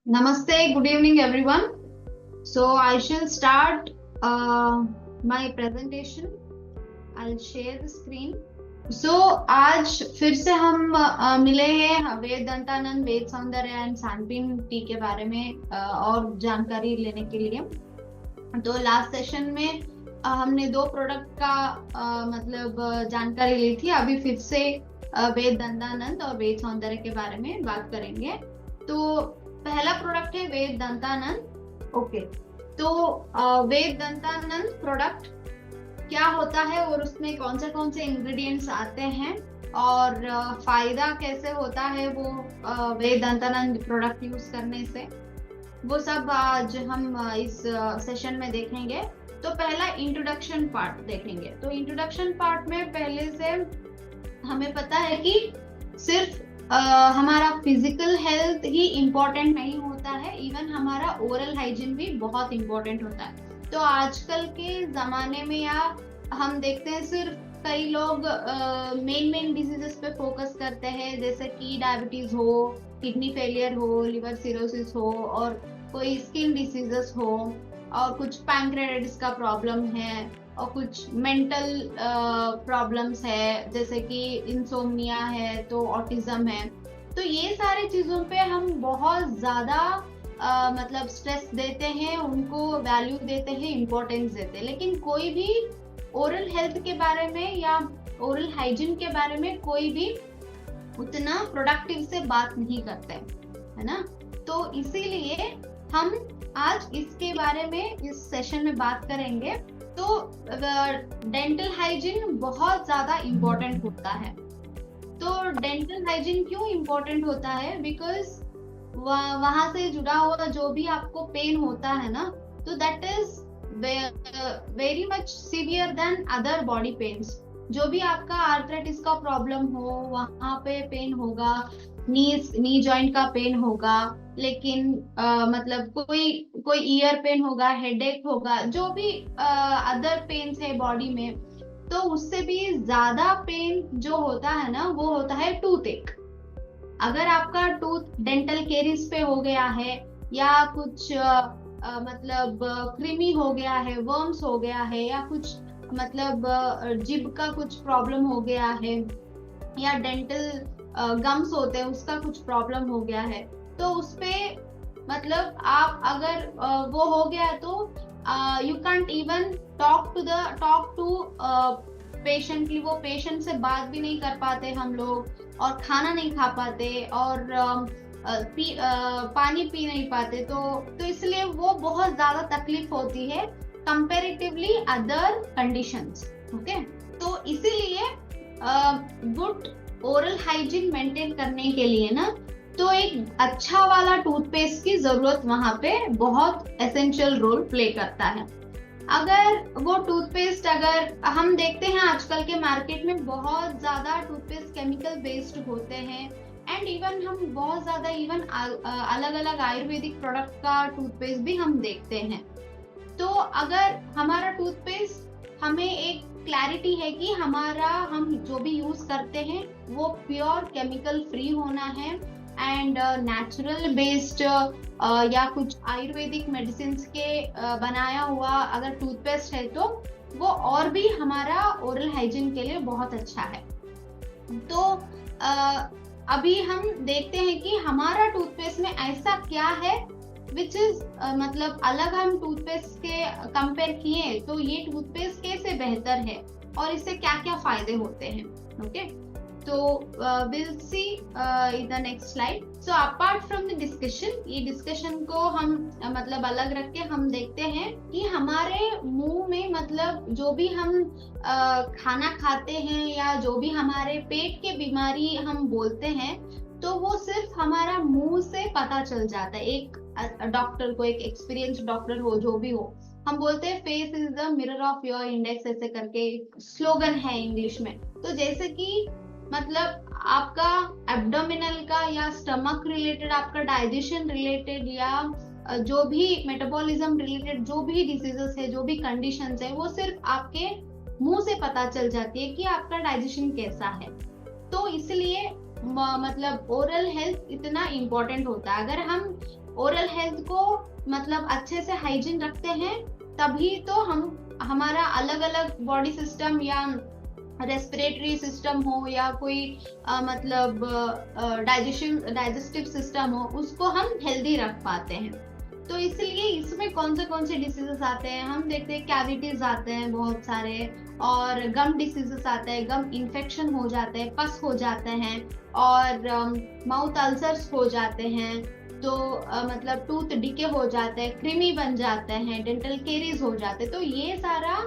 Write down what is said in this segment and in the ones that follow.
Namaste, good evening everyone. So I shall start my presentation. I'll share the screen. So आज फिर से हम मिले हैं वेद दंतानंद वेद सौंदर्य एंड सांपीन टी के बारे में और जानकारी लेने के लिए। तो लास्ट सेशन में हमने दो प्रोडक्ट का जानकारी ली थी। अभी फिर से वेद दंतानंद और वेद सौंदर्य के बारे में बात करेंगे। तो पहला प्रोडक्ट है वेद दंतानंद। ओके, तो वेद दंतानंद प्रोडक्ट क्या होता है और उसमें कौन से इंग्रेडिएंट्स आते हैं और फायदा कैसे होता है वो वेद दंतानंद प्रोडक्ट यूज करने से, वो सब आज हम इस सेशन में देखेंगे। तो पहला इंट्रोडक्शन पार्ट देखेंगे। तो इंट्रोडक्शन पार्ट में पहले से हमें पता है कि सिर्फ हमारा फिजिकल हेल्थ ही इम्पोर्टेंट नहीं होता है, इवन हमारा ओरल हाइजीन भी बहुत इम्पोर्टेंट होता है। तो आजकल के जमाने में या हम देखते हैं सिर्फ कई लोग मेन डिजीजेस पे फोकस करते हैं, जैसे कि डायबिटीज हो, किडनी फेलियर हो, लिवर सिरोसिस हो और कोई स्किन डिसीजेस हो और कुछ पैंक्रेटिस का प्रॉब्लम है और कुछ मेंटल प्रॉब्लम्स है, जैसे कि इंसोम्निया है, तो ऑटिज्म है। तो ये सारी चीजों पे हम बहुत ज्यादा स्ट्रेस देते हैं, उनको वैल्यू देते हैं, इम्पोर्टेंस देते हैं, लेकिन कोई भी ओरल हेल्थ के बारे में या ओरल हाइजीन के बारे में कोई भी उतना प्रोडक्टिव से बात नहीं करते, है ना। तो इसीलिए हम आज इसके बारे में इस सेशन में बात करेंगे। तो डेंटल हाइजीन बहुत ज्यादा इम्पोर्टेंट होता है। तो डेंटल हाइजीन क्यों इम्पोर्टेंट होता है? बिकॉज वहां से जुड़ा हुआ जो भी आपको पेन होता है ना, तो that is very much severe than other body pains. जो भी आपका आर्थराइटिस का प्रॉब्लम हो वहां पे पेन होगा, नी जॉइंट का पेन होगा, लेकिन कोई ईयर पेन होगा, हेडेक होगा, जो भी अदर पेन्स है बॉडी में, तो उससे भी ज्यादा पेन जो होता है ना वो होता है टूथ एक। अगर आपका टूथ डेंटल केरीज पे हो गया है या कुछ कृमि हो गया है, वर्म्स हो गया है, या कुछ जिब का कुछ प्रॉब्लम हो गया है, या डेंटल गम्स होते हैं उसका कुछ प्रॉब्लम हो गया है, तो उसपे आप अगर वो हो गया तो you can't even talk to patiently. वो पेशेंट से बात भी नहीं कर पाते हम लोग, और खाना नहीं खा पाते, और पानी पी नहीं पाते। तो इसलिए वो बहुत ज्यादा तकलीफ होती है कंपैरेटिवली अदर कंडीशंस। ओके, तो इसीलिए गुड ओरल हाइजीन मेंटेन करने के लिए ना, तो एक अच्छा वाला टूथपेस्ट की जरूरत वहां पे बहुत एसेंशियल रोल प्ले करता है। अगर वो टूथपेस्ट, अगर हम देखते हैं आजकल के मार्केट में बहुत ज्यादा टूथपेस्ट केमिकल बेस्ड होते हैं, एंड इवन हम बहुत ज्यादा अलग अलग आयुर्वेदिक प्रोडक्ट का टूथपेस्ट भी हम देखते हैं। तो अगर हमारा टूथपेस्ट, हमें एक क्लैरिटी है कि हम जो भी यूज करते हैं वो प्योर केमिकल फ्री होना है, एंड नेचुरल बेस्ड या कुछ आयुर्वेदिक मेडिसिन के बनाया हुआ अगर टूथपेस्ट है, तो वो और भी हमारा ओरल हाइजीन के लिए बहुत अच्छा है। तो अभी हम देखते हैं कि हमारा टूथपेस्ट में ऐसा क्या है विच इज अलग हम टूथपेस्ट के कंपेयर किए तो ये टूथपेस्ट कैसे बेहतर है और इससे क्या क्या फायदे होते हैं। ओके, तो will see in the next slide. So apart from the discussion, ये डिस्कशन को हम अलग रख के हम देखते हैं कि हमारे मुंह में जो भी हम खाना खाते हैं या जो भी हमारे पेट के बीमारी हम बोलते हैं, तो वो सिर्फ हमारा मुंह से पता चल जाता है। एक डॉक्टर को, एक एक्सपीरियंस डॉक्टर हो, जो भी हो, हम बोलते हैं face is the mirror of your index, ऐसे करके एक स्लोगन है इंग्लिश में। तो जैसे कि आपका एब्डोमिनल का या स्टमक रिलेटेड, आपका डाइजेशन रिलेटेड, या जो भी मेटाबॉलिज्म रिलेटेड जो भी डिसीजेस है, जो भी कंडीशंस है, वो सिर्फ आपके मुंह से पता चल जाती है कि आपका डाइजेशन कैसा है। तो इसलिए ओरल हेल्थ इतना इम्पोर्टेंट होता है। अगर हम ओरल हेल्थ को मतलब अच्छे से हाइजीन रखते हैं, तभी तो हम हमारा अलग अलग बॉडी सिस्टम या रेस्पिरेटरी सिस्टम हो या कोई मतलब डाइजेस्टिव सिस्टम हो, उसको हम हेल्दी रख पाते हैं। तो इसलिए इसमें कौन से डिसीजेस आते हैं, हम देखते हैं कैविटीज आते हैं बहुत सारे, और गम डिसीजेस आते हैं, गम इन्फेक्शन हो जाते हैं, पस हो जाते हैं, और माउथ अल्सर्स हो जाते हैं, तो मतलब टूथ डिके हो जाते हैं, क्रीमी बन जाते हैं, डेंटल केरीज हो जाते हैं। तो ये सारा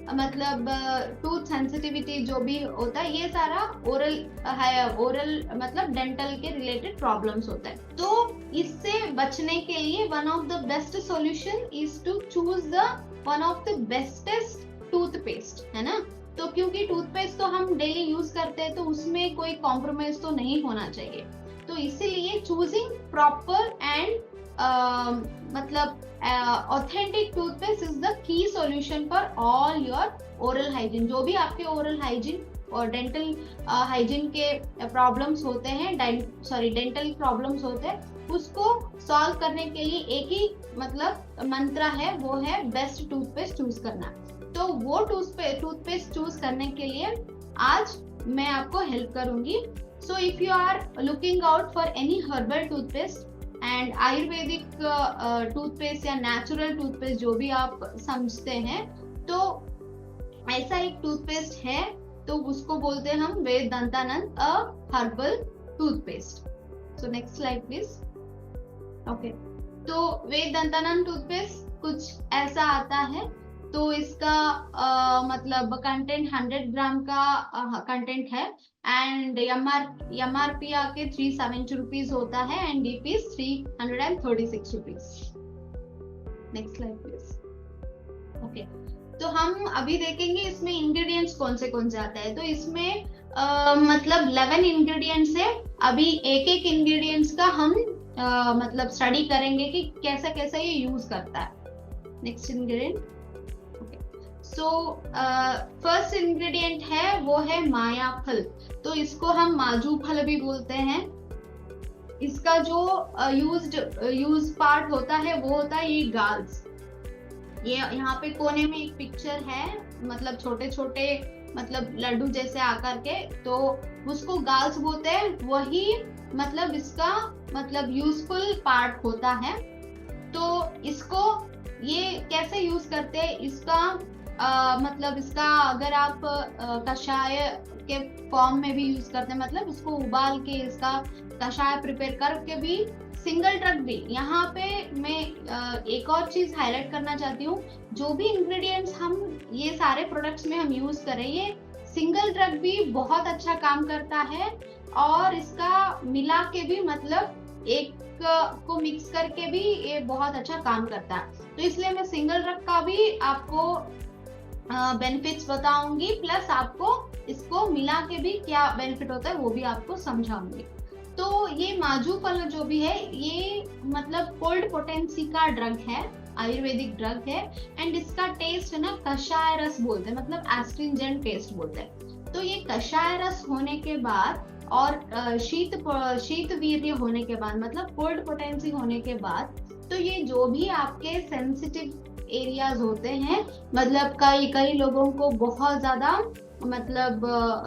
मतलब टूथ सेंसिटिविटी जो भी होता है, ये सारा ओरल मतलब डेंटल के रिलेटेड प्रॉब्लम्स होता है। तो इससे बचने के लिए one of the best solution is to choose the one of the bestest toothpaste, है ना। तो क्योंकि टूथपेस्ट तो हम डेली यूज करते हैं, तो उसमें कोई कॉम्प्रोमाइज तो नहीं होना चाहिए। तो इसीलिए चूजिंग प्रॉपर एंड मतलब authentic toothpaste is the key solution for all your oral hygiene. जो भी आपके ओरल हाइजीन और डेंटल हाइजीन के प्रॉब्लम्स होते हैं, डेंटल प्रॉब्लम्स होते हैं, उसको सॉल्व करने के लिए एक ही मतलब मंत्र है, वो है बेस्ट टूथपेस्ट चूज करना। तो वो टूथपेस्ट चूज करने के लिए आज मैं आपको हेल्प करूंगी। So if you are looking out for any herbal toothpaste and ayurvedic toothpaste या नेचुरल टूथपेस्ट जो भी आप समझते हैं, तो ऐसा एक टूथपेस्ट है, तो उसको बोलते हैं हम Ved Dantanand a herbal toothpaste. So next slide please. Okay, तो वेद दंतानंद टूथपेस्ट कुछ ऐसा आता है। तो इसका मतलब कंटेंट 100 ग्राम का कंटेंट है, एंड MRP आके 370 रुपीज होता है, and DP 336 rupees. Next slide please. Okay, तो हम अभी देखेंगे इसमें इंग्रेडिएंट्स कौन से आते हैं। तो इसमें मतलब 11 इंग्रेडिएंट्स है। अभी एक इंग्रेडिएंट्स का हम मतलब स्टडी करेंगे कि कैसा कैसा ये यूज करता है। Next ingredient. So first ingredient है वो है माया फल। तो इसको हम माजू फल भी बोलते हैं। इसका जो यूज पार्ट होता है वो होता है ये गाल्स। ये यहाँ पे कोने में एक पिक्चर है, मतलब छोटे छोटे मतलब लड्डू जैसे आकार के, तो उसको गाल्स बोलते हैं। वही मतलब इसका मतलब यूजफुल पार्ट होता है। तो इसको ये कैसे यूज करते हैं, इसका मतलब इसका अगर आप कषाय के फॉर्म में भी यूज करते हैं, मतलब इसको उबाल के इसका कषाय प्रिपेयर करके भी, सिंगल ड्रग भी। यहाँ पे मैं एक और चीज हाईलाइट करना चाहती हूँ, जो भी इंग्रेडिएंट्स हम ये सारे प्रोडक्ट्स में हम यूज करें, ये सिंगल ड्रग भी बहुत अच्छा काम करता है, और इसका मिला के भी मतलब एक को मिक्स करके भी ये बहुत अच्छा काम करता है। तो इसलिए मैं सिंगल ड्रग का भी आपको बेनिफिट्स बताऊंगी, प्लस आपको इसको मिला के भी क्या बेनिफिट होता है वो भी आपको समझाऊंगी। तो ये माजू फल जो भी है, ये मतलब कोल्ड पोटेंसी का ड्रग है, आयुर्वेदिक ड्रग है, एंड इसका टेस्ट है ना कषाय रस बोलते हैं, मतलब एस्ट्रिंजेंट टेस्ट बोलते हैं। तो ये कषाय रस होने के बाद और शीत वीर्य होने के बाद, मतलब कोल्ड पोटेंसी होने के बाद, तो ये जो भी आपके सेंसिटिव एरियाज होते हैं, मतलब कई लोगों को बहुत ज्यादा मतलब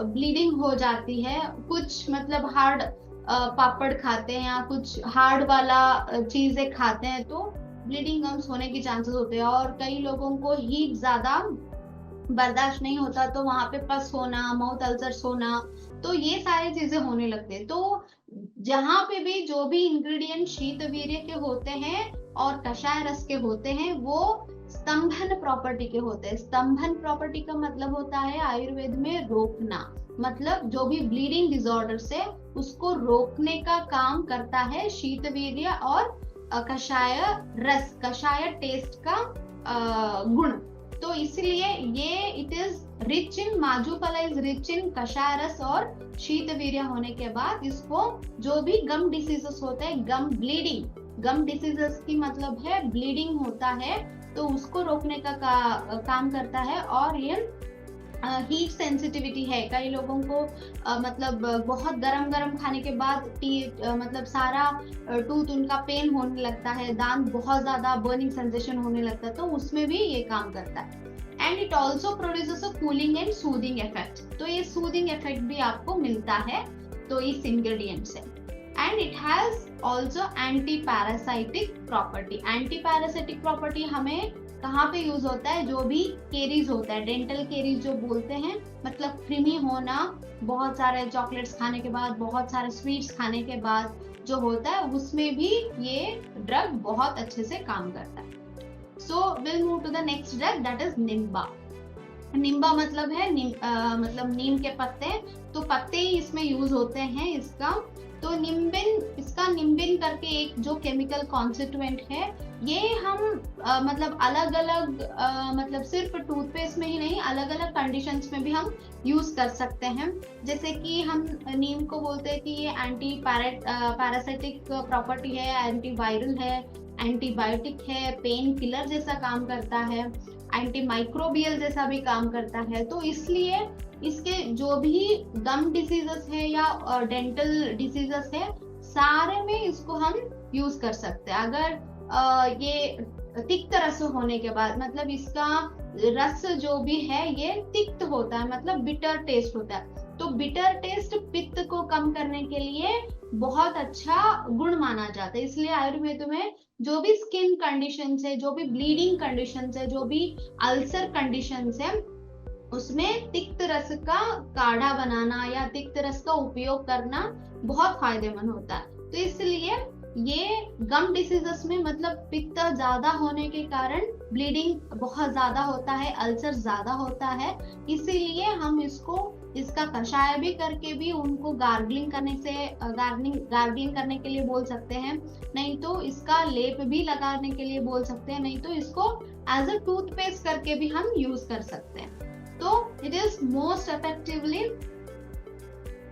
ब्लीडिंग हो जाती है, कुछ मतलब हार्ड पापड़ खाते हैं या कुछ हार्ड वाला चीजें खाते हैं, तो ब्लीडिंग गम्स होने की चांसेस होते हैं। और कई लोगों को हीट ज्यादा बर्दाश्त नहीं होता, तो वहां पे पस होना, माउथ अल्सर्स होना, तो ये सारी चीजें होने लगते हैं। तो जहाँ पे भी जो भी इंग्रेडिएंट शीतवीर्य के होते हैं और कषाय रस के होते हैं, वो स्तंभन प्रॉपर्टी के होते हैं। स्तंभन प्रॉपर्टी का मतलब होता है आयुर्वेद में रोकना, मतलब जो भी ब्लीडिंग डिसऑर्डर्स है उसको रोकने का काम करता है शीतवीर्य और कषाय रस, कषाय टेस्ट का गुण। तो इसलिए ये it is rich in, majuphala is rich in kashaya rasa और शीतवीर्य होने के बाद इसको जो भी गम डिसीजेस होते हैं, गम ब्लीडिंग, गम डिसीजेस की मतलब है ब्लीडिंग होता है, तो उसको रोकने का काम करता है। और ये हीट सेंसिटिविटी है, कई लोगों को मतलब बहुत गरम गरम खाने के बाद मतलब सारा टूथ उनका पेन होने लगता है, दांत बहुत ज्यादा बर्निंग सेंसेशन होने लगता है, तो उसमें भी ये काम करता है। And it also produces a cooling and soothing effect, तो ये सूदिंग इफेक्ट भी आपको मिलता है तो इस इंग्रेडिएंट से। And it has also anti parasitic property. Anti parasitic property हमें कहाँ पे यूज होता है, जो भी केरीज होता है, डेंटल केरीज जो बोलते हैं, मतलब कृमि होना, बहुत सारे चॉकलेट्स खाने के बाद, बहुत सारे स्वीट्स खाने के बाद जो होता है, उसमें भी ये ड्रग बहुत अच्छे से काम करता है। So will move to the next drug, that is nimba. निम्बा मतलब है मतलब नीम के पत्ते, तो पत्ते ही इसमें यूज होते हैं इसका। तो निम्बिन, इसका निम्बिन करके एक जो केमिकल कॉन्स्टिट्यूएंट है, ये हम मतलब अलग अलग मतलब सिर्फ टूथपेस्ट में ही नहीं, अलग अलग कंडीशंस में भी हम यूज कर सकते हैं। जैसे कि हम नीम को बोलते हैं कि ये एंटी पैरासाइटिक प्रॉपर्टी है, एंटीवायरल है, एंटीबायोटिक है, पेन किलर जैसा काम करता है, एंटी माइक्रोबियल जैसा भी काम करता है। तो इसलिए इसके जो भी गम डिसीजेस है या डेंटल डिसीजेस है, सारे में इसको हम यूज कर सकते हैं। अगर ये तिक्त रस होने के बाद, मतलब इसका रस जो भी है ये तिक्त होता है, मतलब बिटर टेस्ट होता है, तो बिटर टेस्ट पित्त को कम करने के लिए बहुत अच्छा गुण माना जाता है। इसलिए आयुर्वेद में जो भी स्किन कंडीशंस है, जो भी ब्लीडिंग कंडीशंस है, जो भी अल्सर कंडीशंस है, उसमें तिक्त रस का काढ़ा बनाना या तिक्त रस का उपयोग करना बहुत फायदेमंद होता है। तो इसलिए ये गम डिसीजेस में मतलब पित्त ज्यादा होने के कारण ब्लीडिंग बहुत ज्यादा होता है, अल्सर ज्यादा होता है, इसीलिए हम इसका कषाय भी करके भी उनको गार्गलिंग करने से गार्गलिंग करने के लिए बोल सकते हैं, नहीं तो इसका लेप भी लगाने के लिए बोल सकते हैं, नहीं तो इसको एज अ टूथपेस्ट करके भी हम यूज कर सकते हैं। तो it is most effectively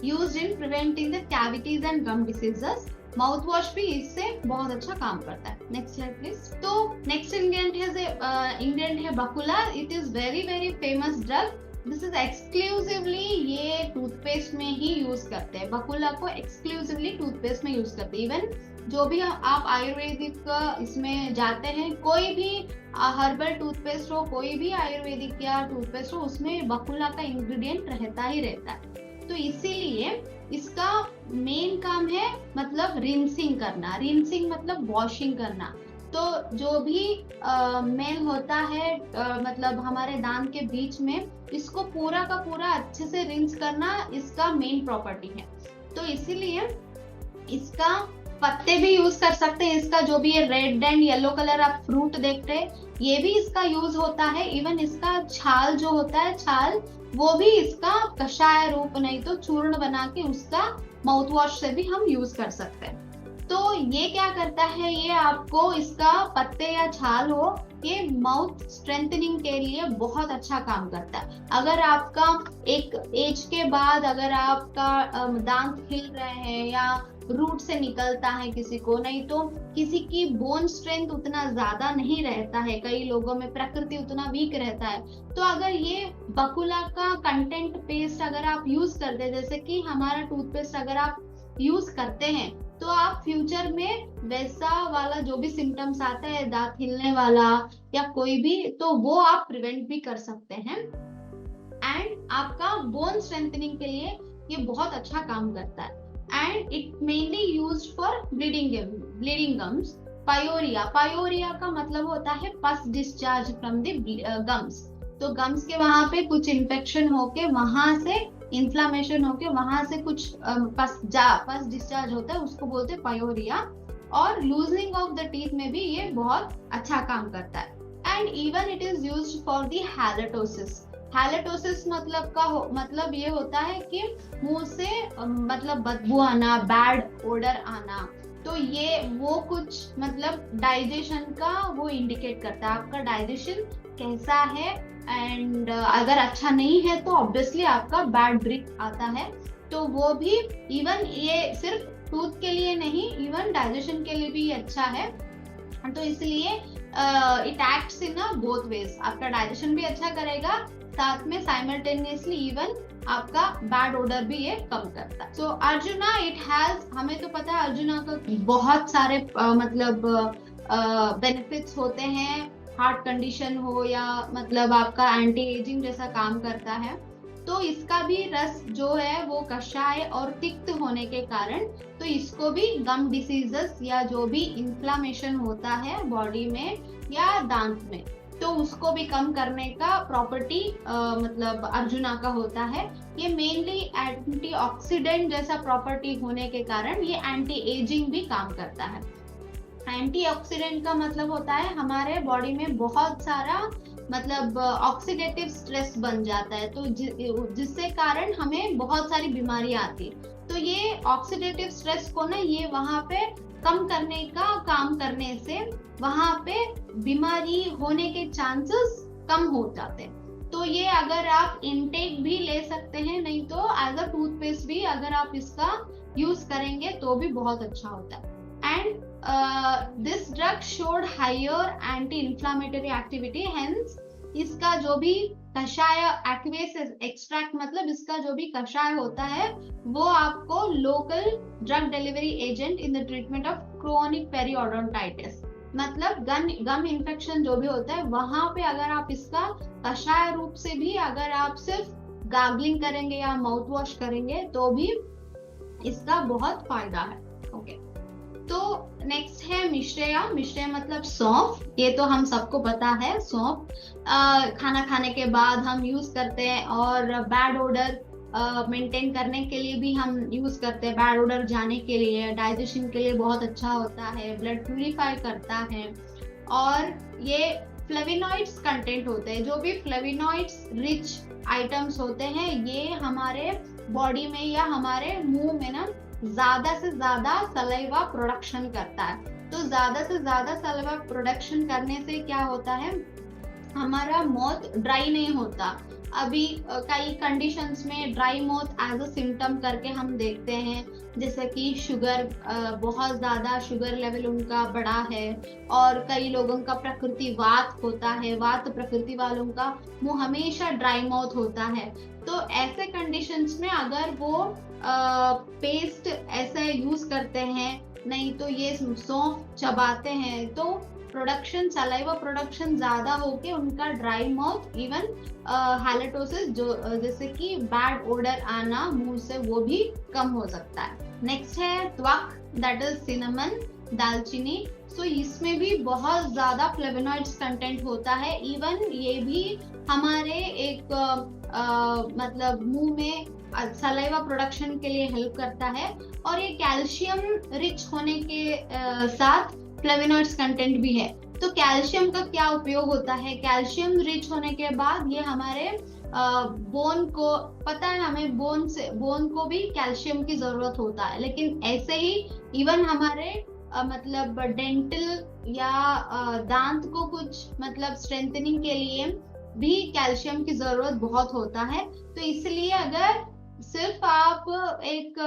used in preventing the cavities and gum diseases. Mouthwash भी इससे बहुत अच्छा काम करता है। Next slide please. तो नेक्स्ट इंग्रेडिएंट है बकुला। It is very very famous drug. This is exclusively ये टूथपेस्ट में ही यूज करते हैं, बकुला को एक्सक्लूसिवली टूथपेस्ट में यूज करते हैं। इवन जो भी आप आयुर्वेदिक इसमें जाते हैं, कोई भी हर्बल टूथपेस्ट हो, कोई भी आयुर्वेदिक या टूथपेस्ट हो, उसमें बकुला का इंग्रेडिएंट रहता ही रहता है। तो इसीलिए इसका मेन काम है मतलब रिंसिंग करना। रिंसिंग मतलब वॉशिंग करना। तो जो भी मेल होता है मतलब हमारे दांत के बीच में, इसको पूरा का पूरा अच्छे से रिंस करना इसका मेन प्रॉपर्टी है। तो इसीलिए इसका पत्ते भी यूज कर सकते हैं। इसका जो भी ये रेड एंड येलो कलर आप फ्रूट देख रहे हैं, ये भी इसका यूज होता है। इवन इसका छाल जो होता है, छाल, वो भी इसका कषाय रूप नहीं तो चूर्ण बना के उसका माउथ वॉश से भी हम यूज कर सकते हैं। तो ये क्या करता है, ये आपको इसका पत्ते या छाल हो, ये माउथ स्ट्रेंथनिंग के लिए बहुत अच्छा काम करता है। अगर आपका एक एज के बाद अगर आपका दांत हिल रहे हैं या रूट से निकलता है किसी को, नहीं तो किसी की बोन स्ट्रेंथ उतना ज्यादा नहीं रहता है, कई लोगों में प्रकृति उतना वीक रहता है, तो अगर ये बकुला का कंटेंट पेस्ट अगर आप यूज करते हैं, जैसे कि हमारा टूथपेस्ट अगर आप यूज करते हैं, तो आप फ्यूचर में वैसा वाला जो भी सिम्टम्स आता है, दांत हिलने वाला या कोई भी, तो वो आप प्रिवेंट भी कर सकते हैं। एंड आपका बोन स्ट्रेंथनिंग के लिए ये बहुत अच्छा काम करता है। And it mainly used for bleeding gums. Pyorrhoea का मतलब होता है पस डिस्चार्ज फ्रॉम द गम्स। तो गम्स के वहां पे कुछ इन्फेक्शन होके, वहां से इन्फ्लामेशन होके, वहां से कुछ पस डिस्चार्ज होता है, उसको बोलते हैं पायोरिया। और लूजनिंग ऑफ द टीथ में भी ये बहुत अच्छा काम करता है। And even it is used for the halitosis. Halitosis मतलब ये होता है कि मुंह से मतलब बदबू आना, बैड ओडर आना, तो ये वो कुछ मतलब डाइजेशन का वो इंडिकेट करता है, आपका डाइजेशन कैसा है। एंड अगर अच्छा नहीं है तो ऑब्वियसली आपका बैड ब्रेथ आता है। तो वो भी इवन ये सिर्फ टूथ के लिए नहीं, इवन डाइजेशन के लिए भी अच्छा है। तो इसलिए it acts in both ways, आपका डाइजेशन भी अच्छा करेगा साथ में साइमल्टेनियसली इवन आपका बैड ओडर भी ये कम करता है। सो अर्जुना इट हैज, हमें तो पता है अर्जुना का बहुत सारे मतलब बेनिफिट्स होते हैं, हार्ट कंडीशन हो या मतलब आपका एंटी एजिंग जैसा काम करता है। तो इसका भी रस जो है वो कषाय और तिक्त होने के कारण, तो इसको भी गम डिसीजेस या जो भी इन्फ्लामेशन होता है बॉडी में या दांत में, तो उसको भी कम करने का प्रॉपर्टी मतलब अर्जुना का होता है। ये मेनली एंटीऑक्सीडेंट जैसा प्रॉपर्टी होने के कारण ये एंटी एजिंग भी काम करता है। एंटीऑक्सीडेंट का मतलब होता है हमारे बॉडी में बहुत सारा मतलब ऑक्सीडेटिव स्ट्रेस बन जाता है, तो जिससे कारण हमें बहुत सारी बीमारियां आती है। तो ये ऑक्सीडेटिव स्ट्रेस को ना ये वहां पे कम करने का काम करने से वहां पे बीमारी होने के चांसेस कम हो जाते हैं। तो ये अगर आप इनटेक भी ले सकते हैं, नहीं तो एज अ टूथपेस्ट भी अगर आप इसका यूज करेंगे तो भी बहुत अच्छा होता है। And this drug showed higher anti inflammatory activity, hence इसका जो भी कषाय एक्वेस एक्सट्रैक्ट मतलब इसका जो भी कषाय होता है वो आपको local drug delivery agent in the treatment of chronic periodontitis, मतलब गम इन्फेक्शन जो भी होता है वहां पे अगर आप इसका कषाय रूप से भी अगर आप सिर्फ गार्गलिंग करेंगे या माउथ वॉश करेंगे तो भी इसका बहुत फायदा है। ओके, तो नेक्स्ट है मिश्रया। मिश्रया मतलब सौंफ, ये तो हम सबको पता है। सौंफ खाना खाने के बाद हम यूज करते हैं और बैड ओडर मेंटेन करने के लिए भी हम यूज करते हैं, बैड ओडर जाने के लिए, डाइजेशन के लिए बहुत अच्छा होता है, ब्लड प्यूरिफाई करता है। और ये फ्लेविनॉइड्स कंटेंट होते हैं, जो भी फ्लेविनॉइड्स रिच आइटम्स होते हैं ये हमारे बॉडी में या हमारे मुंह में ना ज्यादा से ज्यादा सलाइवा प्रोडक्शन करता है। तो ज्यादा से ज्यादा सलाइवा प्रोडक्शन करने से क्या होता है, हमारा माउथ ड्राई नहीं होता। अभी कई कंडीशंस में dry mouth as a symptom करके हम देखते हैं, जैसे कि शुगर, बहुत ज्यादा शुगर लेवल उनका बड़ा है, और कई लोगों का प्रकृति वात होता है, वात प्रकृति वालों का मुंह हमेशा ड्राई माउथ होता है। तो ऐसे कंडीशंस में अगर वो पेस्ट ऐसा यूज करते हैं, नहीं तो ये सौंफ चबाते हैं, तो प्रोडक्शन सलाइवा प्रोडक्शन ज्यादा होके उनका ड्राई माउथ इवन हैलेटोसिस जो जैसे कि बैड ओडर आना मुंह से वो भी कम हो सकता है। नेक्स्ट है त्वक, दैट इज सिनेमन, दालचीनी। सो इसमें भी बहुत ज्यादा फ्लेवोनॉइड्स कंटेंट होता है। इवन ये भी हमारे एक मतलब मुंह में सलाइवा प्रोडक्शन के लिए हेल्प करता है, और ये कैल्शियम रिच होने के साथ फ्लेवोनॉइड्स कंटेंट भी है। तो कैल्शियम का क्या उपयोग होता है, कैल्शियम रिच होने के बाद ये हमारे बोन को, पता है हमें बोन को भी कैल्शियम की जरूरत होता है, लेकिन ऐसे ही इवन हमारे मतलब डेंटल या दांत को कुछ मतलब स्ट्रेंथनिंग के लिए भी कैल्शियम की जरूरत बहुत होता है। तो इसलिए अगर सिर्फ आप एक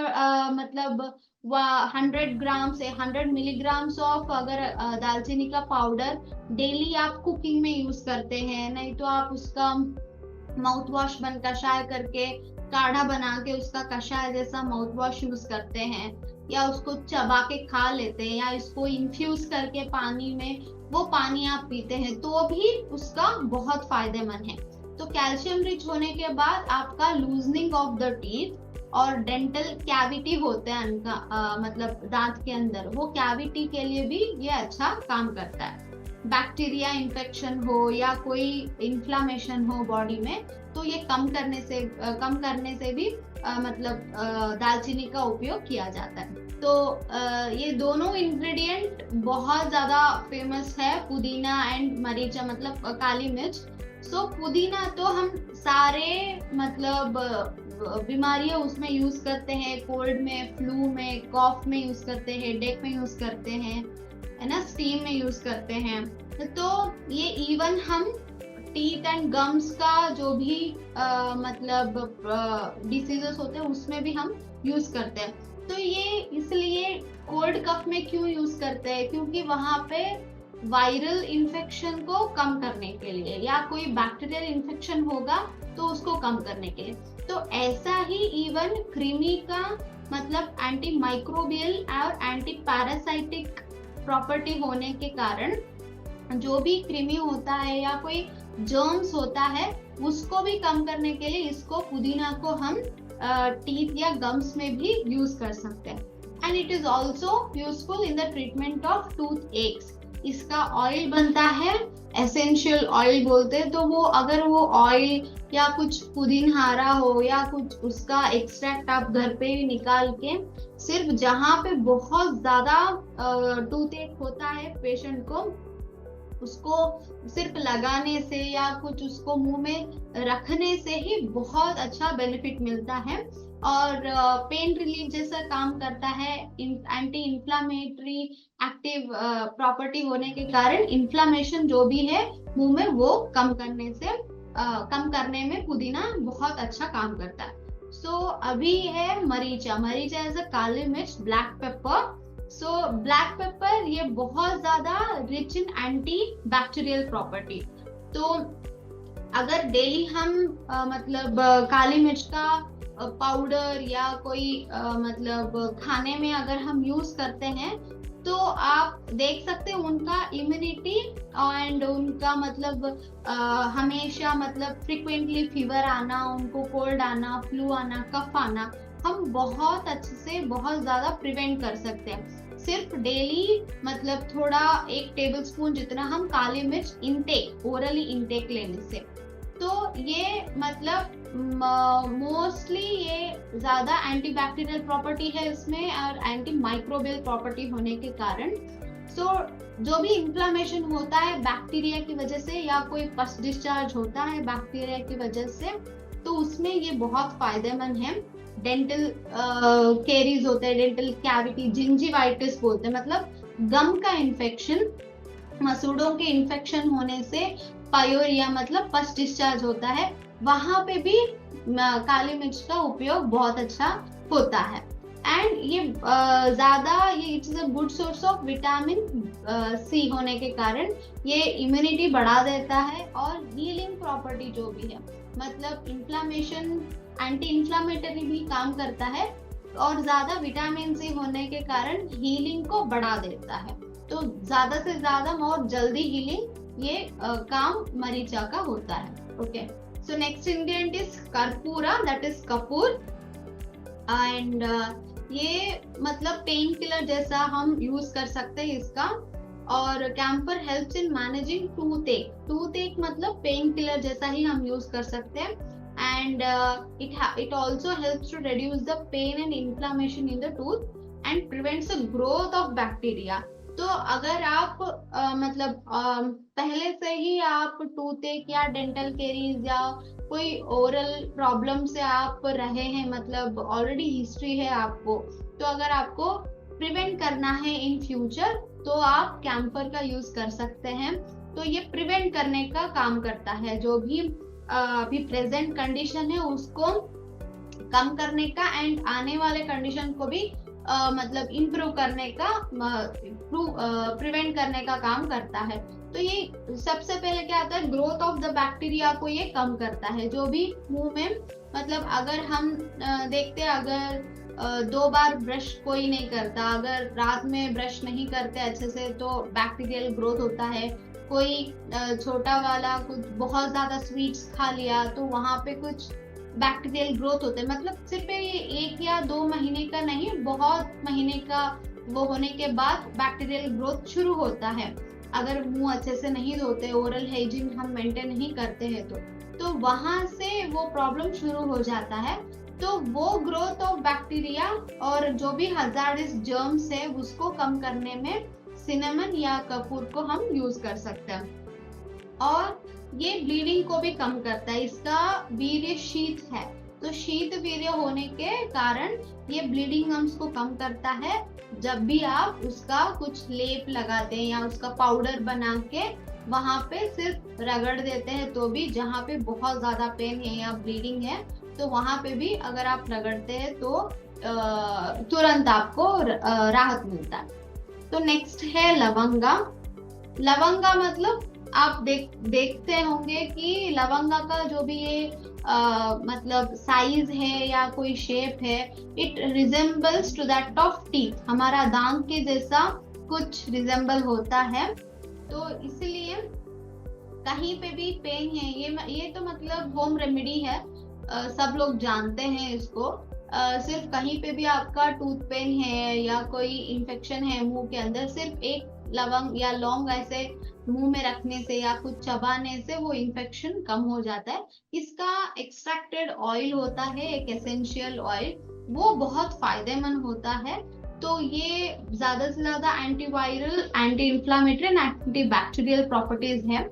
मतलब 100 ग्राम से 100 मिलीग्राम ऑफ अगर दालचीनी का पाउडर डेली आप कुकिंग में यूज करते हैं, नहीं तो आप उसका माउथ वॉश बन कषाय करके काढ़ा बना के उसका कषाय जैसा माउथ वॉश यूज करते हैं, या उसको चबा के खा लेते हैं, या इसको इन्फ्यूज करके पानी में वो पानी आप पीते हैं, तो भी उसका बहुत फायदेमंद है। तो कैल्शियम रिच होने के बाद आपका लूजनिंग ऑफ द टीथ और डेंटल कैविटी होते हैं उनका मतलब दांत के अंदर, वो कैविटी के लिए भी ये अच्छा काम करता है। बैक्टीरिया इन्फेक्शन हो या कोई इन्फ्लामेशन हो बॉडी में, तो ये कम करने से भी मतलब दालचीनी का उपयोग किया जाता है। तो ये दोनों इंग्रेडिएंट बहुत ज्यादा फेमस है, पुदीना एंड मरीचा मतलब काली मिर्च। सो पुदीना तो हम सारे मतलब बीमारियां उसमें यूज करते हैं, कोल्ड में, फ्लू में, कॉफ में यूज करते हैं, हेडेक में यूज करते हैं, है ना, स्टीम में यूज करते हैं। तो ये इवन हम टीथ एंड गम्स का जो भी मतलब डिसीजेस होते हैं उसमें भी हम यूज करते हैं। तो ये इसलिए कोल्ड कफ में क्यों यूज करते हैं, क्योंकि वहां पे वायरल इन्फेक्शन को कम करने के लिए, या कोई बैक्टीरियल इन्फेक्शन होगा तो उसको कम करने के लिए। तो ऐसा ही इवन कृमि का मतलब एंटी माइक्रोबियल और एंटी पैरासाइटिक प्रॉपर्टी होने के कारण जो भी कृमि होता है या कोई जर्म्स होता है उसको भी कम करने के लिए इसको पुदीना को हम टीथ या गम्स में भी यूज कर सकते हैं। And it is also useful in the treatment of tooth x. इसका ऑयल बनता है, एसेंशियल ऑयल बोलते हैं। तो वो अगर वो ऑयल या कुछ पुदीनहारा हो या कुछ उसका एक्सट्रैक्ट आप घर पे ही निकाल के सिर्फ जहाँ पे बहुत ज्यादा टूथ एक होता है पेशेंट को, उसको सिर्फ लगाने से या कुछ उसको मुंह में रखने से ही बहुत अच्छा बेनिफिट मिलता है और पेन रिलीफ जैसा काम करता है। एंटी इंफ्लामेटरी एक्टिव प्रॉपर्टी होने के कारण इन्फ्लामेशन जो भी है मुंह में वो कम करने में पुदीना बहुत अच्छा काम करता है। सो अभी है मरीचा। मरीचा एज अ काली मिर्च, black pepper. So black pepper ये बहुत ज्यादा rich in anti bacterial property. तो अगर डेली हम मतलब काली मिर्च का पाउडर या कोई मतलब खाने में अगर हम यूज करते हैं तो आप देख सकते हैं उनका इम्यूनिटी एंड उनका मतलब हमेशा मतलब फ्रिक्वेंटली फीवर आना, उनको कोल्ड आना, फ्लू आना, कफ आना हम बहुत अच्छे से बहुत ज्यादा प्रिवेंट कर सकते हैं सिर्फ डेली मतलब थोड़ा 1 टेबलस्पून जितना हम काली मिर्च इंटेक ओरली इंटेक लेने से। तो ये मतलब मोस्टली ये ज्यादा एंटीबैक्टीरियल प्रॉपर्टी है इसमें और एंटी माइक्रोबियल प्रॉपर्टी होने के कारण सो जो भी इन्फ्लामेशन होता है बैक्टीरिया की वजह से या कोई पस डिस्चार्ज होता है बैक्टीरिया की वजह से तो उसमें ये बहुत फायदेमंद है। डेंटल कैरीज होते हैं, डेंटल कैविटी, जिंजिवाइटिस बोलते हैं, मतलब गम का इन्फेक्शन, मसूड़ों के इन्फेक्शन होने से पायोरिया मतलब पस डिस्चार्ज होता है, वहां पे भी काली मिर्च का उपयोग बहुत अच्छा होता है। एंड ये ज्यादा ये it is a good source of vitamin C होने के कारण ये इम्यूनिटी बढ़ा देता है और हीलिंग प्रॉपर्टी जो भी है मतलब इन्फ्लामेशन एंटी इन्फ्लामेटरी भी काम करता है और ज्यादा विटामिन सी होने के कारण हीलिंग को बढ़ा देता है। तो ज्यादा से ज्यादा और जल्दी हीलिंग ये काम मरीचा का होता है। Okay, so next ingredient is karpura, that is kapoor. And ये मतलब पेन किलर जैसा हम यूज कर सकते हैं इसका। और camphor helps in managing toothache. Toothache मतलब पेन किलर जैसा ही हम यूज कर सकते हैं। And it also helps to reduce the pain and inflammation in the tooth and prevents the growth of bacteria। तो अगर आप मतलब पहले से ही आप टूथ एक या डेंटल केरीज या कोई ओरल प्रॉब्लम से आप रहे हैं मतलब ऑलरेडी हिस्ट्री है आपको, तो अगर आपको प्रिवेंट करना है इन फ्यूचर तो आप कैम्फर का यूज कर सकते हैं। तो ये प्रिवेंट करने का काम करता है, जो भी अभी प्रेजेंट कंडीशन है उसको कम करने का एंड आने वाले कंडीशन को भी मतलब इम्प्रूव करने का प्रिवेंट करने का काम करता है। तो ये सबसे पहले क्या आता है, ग्रोथ ऑफ द बैक्टीरिया को ये कम करता है। जो भी मुंह में मतलब अगर हम देखते हैं अगर 2 बार ब्रश कोई नहीं करता, अगर रात में ब्रश नहीं करते अच्छे से तो बैक्टीरियल ग्रोथ होता है। कोई छोटा वाला कुछ बहुत ज्यादा स्वीट्स खा लिया तो वहां पे कुछ बैक्टीरियल ग्रोथ होते हैं। मतलब सिर्फ ये 1 या 2 महीने का नहीं, बहुत महीने का वो होने के बाद बैक्टीरियल ग्रोथ शुरू होता है। अगर मुंह अच्छे से नहीं धोते, ओरल हाइजीन हम मेंटेन नहीं करते हैं तो वहां से वो प्रॉब्लम शुरू हो जाता है। तो वो ग्रोथ ऑफ बैक्टीरिया और जो भी हजार्डस जर्म्स है उसको कम करने में सिनेमन या कपूर को हम यूज कर सकते हैं। और ये ब्लीडिंग को भी कम करता है। इसका वीर्य शीत है, तो शीत वीर्य होने के कारण ये ब्लीडिंग गम्स को कम करता है। जब भी आप उसका कुछ लेप लगाते हैं या उसका पाउडर बना के वहां पे सिर्फ रगड़ देते हैं तो भी जहाँ पे बहुत ज्यादा पेन है या ब्लीडिंग है तो वहां पे भी अगर आप रगड़ते हैं तो तुरंत आपको राहत मिलता है। तो नेक्स्ट है लवंगा। लवंगा मतलब आप देखते होंगे कि लवंगा का जो भी ये मतलब साइज है या कोई शेप है, it resembles to that of teeth, हमारा दांत के जैसा कुछ रिजेम्बल होता है। तो इसलिए कहीं पे भी पेन है, ये तो मतलब होम रेमेडी है, सब लोग जानते हैं इसको। सिर्फ कहीं पे भी आपका टूथ पेन है या कोई इन्फेक्शन है मुंह के अंदर, सिर्फ एक लवंग या लौंग ऐसे मुंह में रखने से या कुछ चबाने से वो इन्फेक्शन कम हो जाता है। इसका एक्सट्रैक्टेड ऑयल होता है, एक एसेंशियल ऑयल, वो बहुत फायदेमंद होता है। तो ये ज्यादा से ज्यादा antiviral, anti inflammatory and anti bacterial properties है।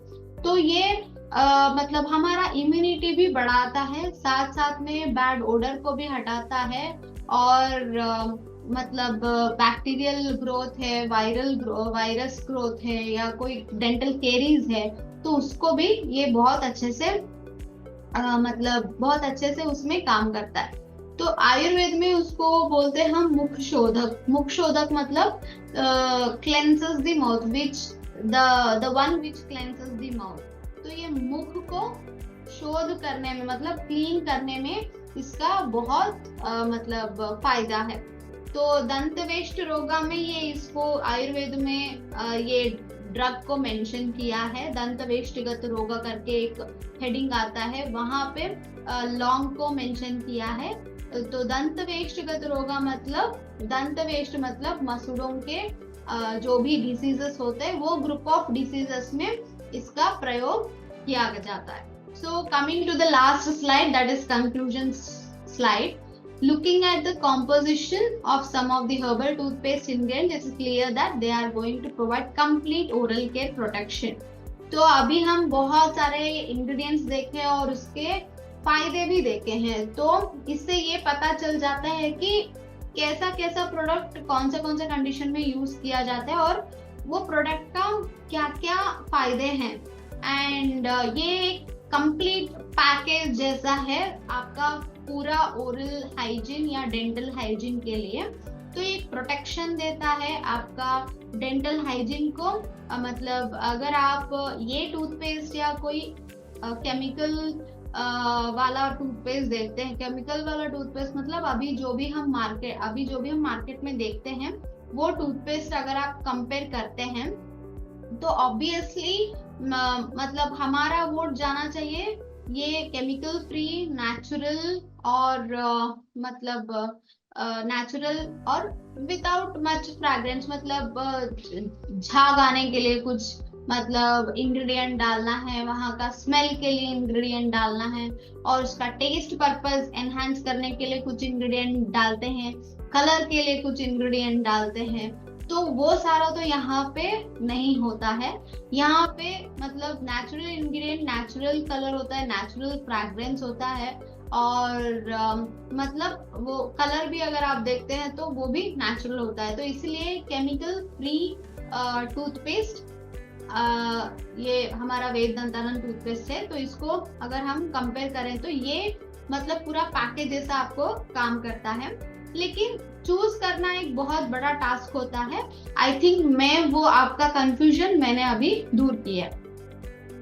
तो ये मतलब हमारा इम्यूनिटी भी बढ़ाता है, साथ साथ में बैड ओडर को भी हटाता है, और मतलब बैक्टीरियल ग्रोथ है, वायरस ग्रोथ है या कोई डेंटल केरीज है, तो उसको भी ये बहुत अच्छे से मतलब बहुत अच्छे से उसमें काम करता है। तो आयुर्वेद में उसको बोलते हैं हम मुख शोधक। मुख शोधक मतलब cleanses the mouth, which the one which cleanses the mouth. तो ये मुख को शोध करने में मतलब क्लीन करने में इसका बहुत मतलब फायदा है। तो दंत वेष्ट रोगा में ये इसको आयुर्वेद में ये ड्रग को मेंशन किया है। दंत वेष्टिगत रोगा करके एक हेडिंग आता है, वहां पे लौंग को मेंशन किया है। तो दंत वेष्टिगत रोगा मतलब, दंत वेष्ट मतलब मसूड़ों के जो भी डिसीजेस होते हैं, वो ग्रुप ऑफ डिसीजेस में इसका प्रयोग किया जाता है। So coming to the last slide, that is conclusion slide. Looking at the composition of some of the herbal toothpaste ingredients, it's clear that they are going to provide complete oral care protection. तो अभी हम बहुत सारे ingredients देखे और उसके फायदे भी देखे हैं। तो इससे ये पता चल जाता है कि कैसा कैसा प्रोडक्ट कौन से कंडीशन में यूज किया जाता है और वो प्रोडक्ट का क्या क्या फायदे हैं। एंड ये कंप्लीट पैकेज जैसा है आपका पूरा ओरल हाइजीन या डेंटल हाइजीन के लिए। तो ये प्रोटेक्शन देता है आपका डेंटल हाइजीन को। मतलब अगर आप ये टूथपेस्ट या कोई केमिकल वाला टूथपेस्ट देखते हैं, केमिकल वाला टूथपेस्ट मतलब अभी जो भी हम मार्केट में देखते हैं, वो टूथपेस्ट अगर आप कंपेयर करते हैं तो ऑब्वियसली मतलब हमारा वोट जाना चाहिए ये केमिकल फ्री, नेचुरल और मतलब नेचुरल और विदाउट मच फ्रैग्रेंस, मतलब झाग आने के लिए कुछ मतलब इंग्रेडिएंट डालना है, वहाँ का स्मेल के लिए इंग्रेडिएंट डालना है, और उसका टेस्ट पर्पस एनहांस करने के लिए कुछ इंग्रेडिएंट डालते हैं, कलर के लिए कुछ इंग्रेडिएंट डालते हैं। तो वो सारा तो यहाँ पे नहीं होता है। यहाँ पे मतलब नेचुरल इंग्रेडिएंट, नेचुरल कलर होता है, नेचुरल फ्रैग्रेंस होता है, और मतलब वो कलर भी अगर आप देखते हैं तो वो भी नेचुरल होता है। तो इसलिए केमिकल फ्री टूथपेस्ट ये हमारा वेद दंतानंद टूथपेस्ट है। तो इसको अगर हम कंपेयर करें तो ये मतलब पूरा पैकेज जैसा आपको काम करता है। लेकिन चूज करना एक बहुत बड़ा टास्क होता है। आई थिंक वो आपका कंफ्यूजन मैंने अभी दूर किया।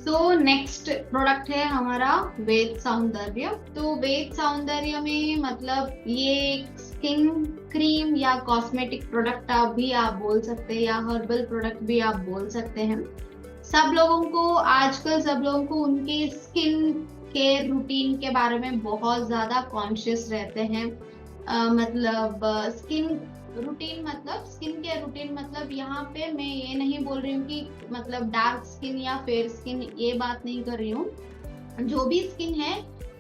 तो नेक्स्ट प्रोडक्ट है हमारा वेद सौंदर्य। तो वेद सौंदर्य में मतलब ये स्किन क्रीम या कॉस्मेटिक प्रोडक्ट भी आप बोल सकते हैं, या हर्बल प्रोडक्ट भी आप बोल सकते हैं। आजकल सब लोगों को उनके स्किन केयर रूटीन के बारे में बहुत ज्यादा कॉन्शियस रहते हैं। मतलब स्किन केयर रूटीन मतलब यहाँ पे मैं ये नहीं बोल रही हूँ कि मतलब डार्क स्किन या फेयर स्किन, ये बात नहीं कर रही हूँ। जो भी स्किन है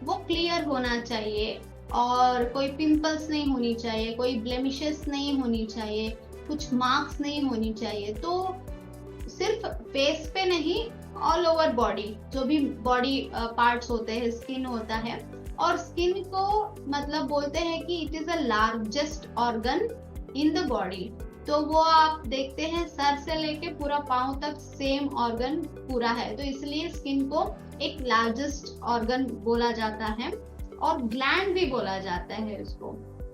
वो क्लियर होना चाहिए, और कोई पिंपल्स नहीं होनी चाहिए, कोई ब्लेमिशेस नहीं होनी चाहिए, कुछ मार्क्स नहीं होनी चाहिए। तो सिर्फ फेस पे नहीं, ऑल ओवर बॉडी, जो भी बॉडी पार्ट्स होते हैं, स्किन होता है, और स्किन को मतलब बोलते हैं कि it is a largest organ in the body. तो वो आप देखते हैं सर से लेके पूरा पांव तक सेम ऑर्गन पूरा है, तो इसलिए स्किन को एक लार्जेस्ट ऑर्गन बोला जाता है, और ग्लैंड भी बोला जाता है इसको।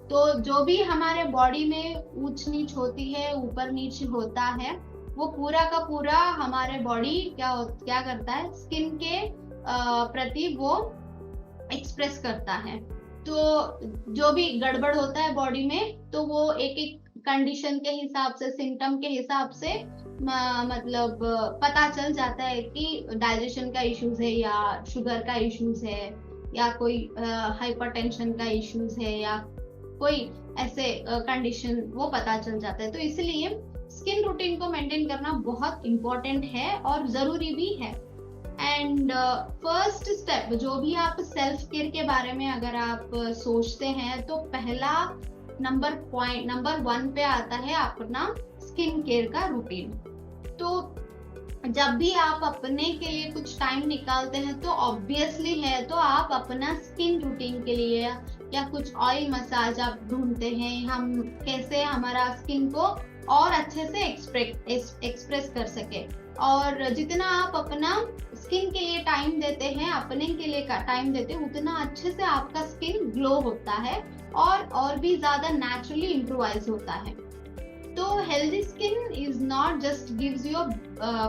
तो जो भी हमारे बॉडी में ऊंच नीच होती है, ऊपर नीचे होता है, वो पूरा का पूरा हमारे बॉडी क्या करता है, स्किन के प्रति वो एक्सप्रेस करता है। तो जो भी गड़बड़ होता है बॉडी में, तो वो एक एक कंडीशन के हिसाब से, सिम्टम के हिसाब से मतलब पता चल जाता है कि डाइजेशन का इश्यूज है, या शुगर का इश्यूज है, या कोई हाइपरटेंशन का इश्यूज है, या कोई ऐसे कंडीशन वो पता चल जाता है। तो इसलिए स्किन रूटीन को मेंटेन करना बहुत इंपॉर्टेंट है और जरूरी भी है। एंड फर्स्ट स्टेप, जो भी आप सेल्फ केयर के बारे में अगर आप सोचते हैं, तो पहला नंबर 1 पे आता है अपना स्किन केयर का रूटीन। तो जब भी आप अपने के लिए कुछ टाइम निकालते हैं, तो ऑब्वियसली है तो आप अपना स्किन रूटीन के लिए या कुछ ऑयल मसाज आप ढूंढते हैं, हम कैसे हमारा स्किन को और अच्छे से एक्सप्रेस कर सके। और जितना आप अपना स्किन के लिए टाइम देते हैं, अपने के लिए टाइम देते हैं, उतना अच्छे से आपका स्किन ग्लो होता है और भी ज्यादा नेचुरली इम्प्रोवाइज होता है। तो healthy skin is not just gives you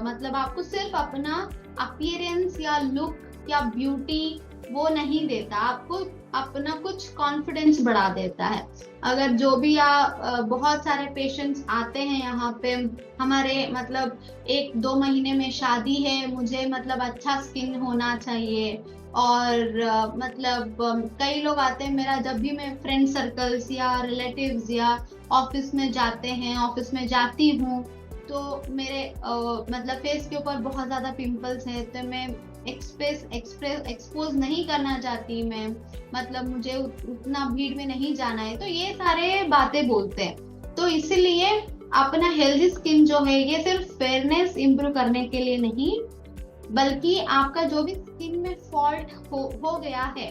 मतलब आपको सिर्फ अपना अपीयरेंस या लुक या ब्यूटी वो नहीं देता, आपको अपना कुछ कॉन्फिडेंस बढ़ा देता है। अगर जो भी बहुत सारे पेशेंट्स आते हैं यहाँ पे, हमारे मतलब 1-2 महीने में शादी है, मुझे मतलब अच्छा स्किन होना चाहिए, और मतलब कई लोग आते हैं मेरा, जब भी मैं फ्रेंड सर्कल्स या रिलेटिव्स या ऑफिस में जाते हैं, ऑफिस में जाती हूँ, तो मेरे मतलब फेस के ऊपर बहुत ज्यादा पिंपल्स है, तो मैं एक्सपोज नहीं करना चाहती, मैं मतलब मुझे उतना भीड़ में नहीं जाना है, तो ये सारे बातें बोलते हैं। तो इसीलिए अपना हेल्दी स्किन जो है, ये सिर्फ फेयरनेस इंप्रूव करने के लिए नहीं, बल्कि आपका जो भी स्किन में फॉल्ट हो गया है,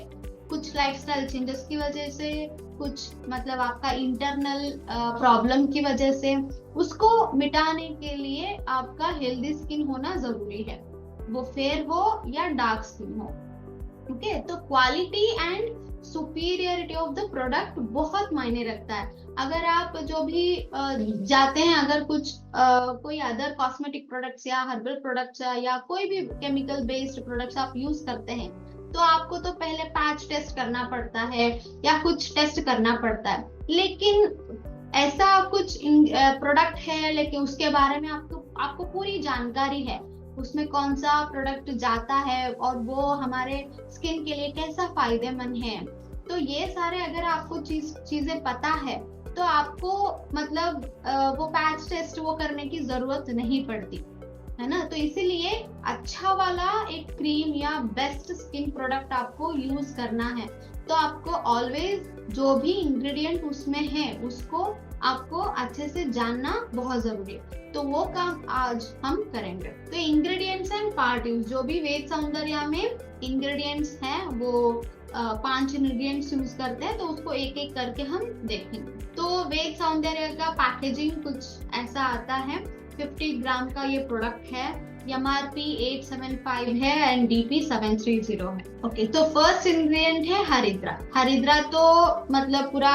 कुछ लाइफस्टाइल चेंजेस की वजह से, कुछ मतलब आपका इंटरनल प्रॉब्लम की वजह से, उसको मिटाने के लिए आपका हेल्दी स्किन होना जरूरी है, वो फेयर हो या डार्क स्किन हो। ओके, तो quality and superiority of the product बहुत मायने रखता है। अगर आप जो भी जाते हैं, अगर कुछ कोई अदर कॉस्मेटिक प्रोडक्ट्स या हर्बल प्रोडक्ट्स या कोई भी केमिकल बेस्ड प्रोडक्ट्स आप यूज करते हैं, तो आपको तो पहले पैच टेस्ट करना पड़ता है या कुछ टेस्ट करना पड़ता है। लेकिन ऐसा कुछ प्रोडक्ट है, लेकिन उसके बारे में आपको पूरी जानकारी है, उसमें कौन सा प्रोडक्ट जाता है और वो हमारे स्किन के लिए कैसा फायदेमंद है। तो ये सारे अगर आपको चीजें पता है, तो आपको मतलब वो पैच टेस्ट वो करने की जरूरत नहीं पड़ती है ना। तो इसीलिए अच्छा वाला एक क्रीम या बेस्ट स्किन प्रोडक्ट आपको यूज करना है, तो आपको ऑलवेज जो भी इंग्रेडिएंट उसमें है उसको आपको अच्छे से जानना बहुत जरूरी है। तो वो काम आज हम करेंगे। तो इंग्रेडिएंट्स एंड पार्ट यूज, जो भी वेद सौंदर्य में इंग्रेडिएंट्स हैं, वो 5 इंग्रेडिएंट्स यूज करते हैं, तो उसको एक एक करके हम देखेंगे। तो वेद सौंदर्य का पैकेजिंग कुछ ऐसा आता है, 50 ग्राम का ये प्रोडक्ट है, MRP 875 है एंड DP 730 है। ओके, तो फर्स्ट इंग्रेडिएंट है हरिद्रा। हरिद्रा तो मतलब पूरा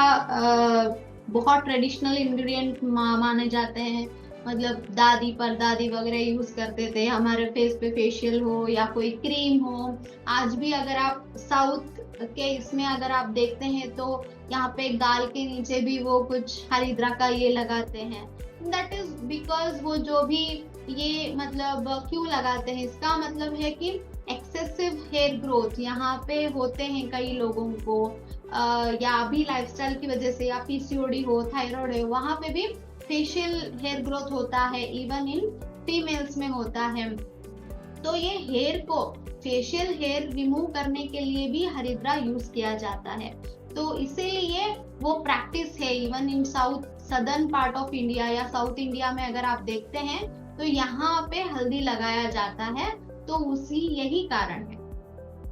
बहुत ट्रेडिशनल इंग्रेडिएंट माने जाते हैं, मतलब दादी परदादी वगैरह यूज करते थे हमारे फेस पे, फेशियल हो या कोई क्रीम हो। आज भी अगर आप साउथ के इसमें अगर आप देखते हैं, तो यहाँ पे गाल के नीचे भी वो कुछ हरिद्रा का ये लगाते हैं। दैट इज बिकॉज वो जो भी ये मतलब क्यों लगाते हैं, इसका मतलब है कि एक्सेसिव हेयर ग्रोथ यहाँ पे होते हैं कई लोगों को, या अभी लाइफस्टाइल की वजह से, या PCOD हो, थायराइड है, वहां पे भी फेशियल हेयर ग्रोथ होता है, इवन इन फीमेल्स में होता है। तो ये हेयर को, फेशियल हेयर रिमूव करने के लिए भी हरिद्रा यूज किया जाता है। तो इसीलिए वो प्रैक्टिस है even in southern part of India या साउथ इंडिया में अगर आप देखते हैं, तो यहाँ पे हल्दी लगाया जाता है, तो उसी यही कारण है।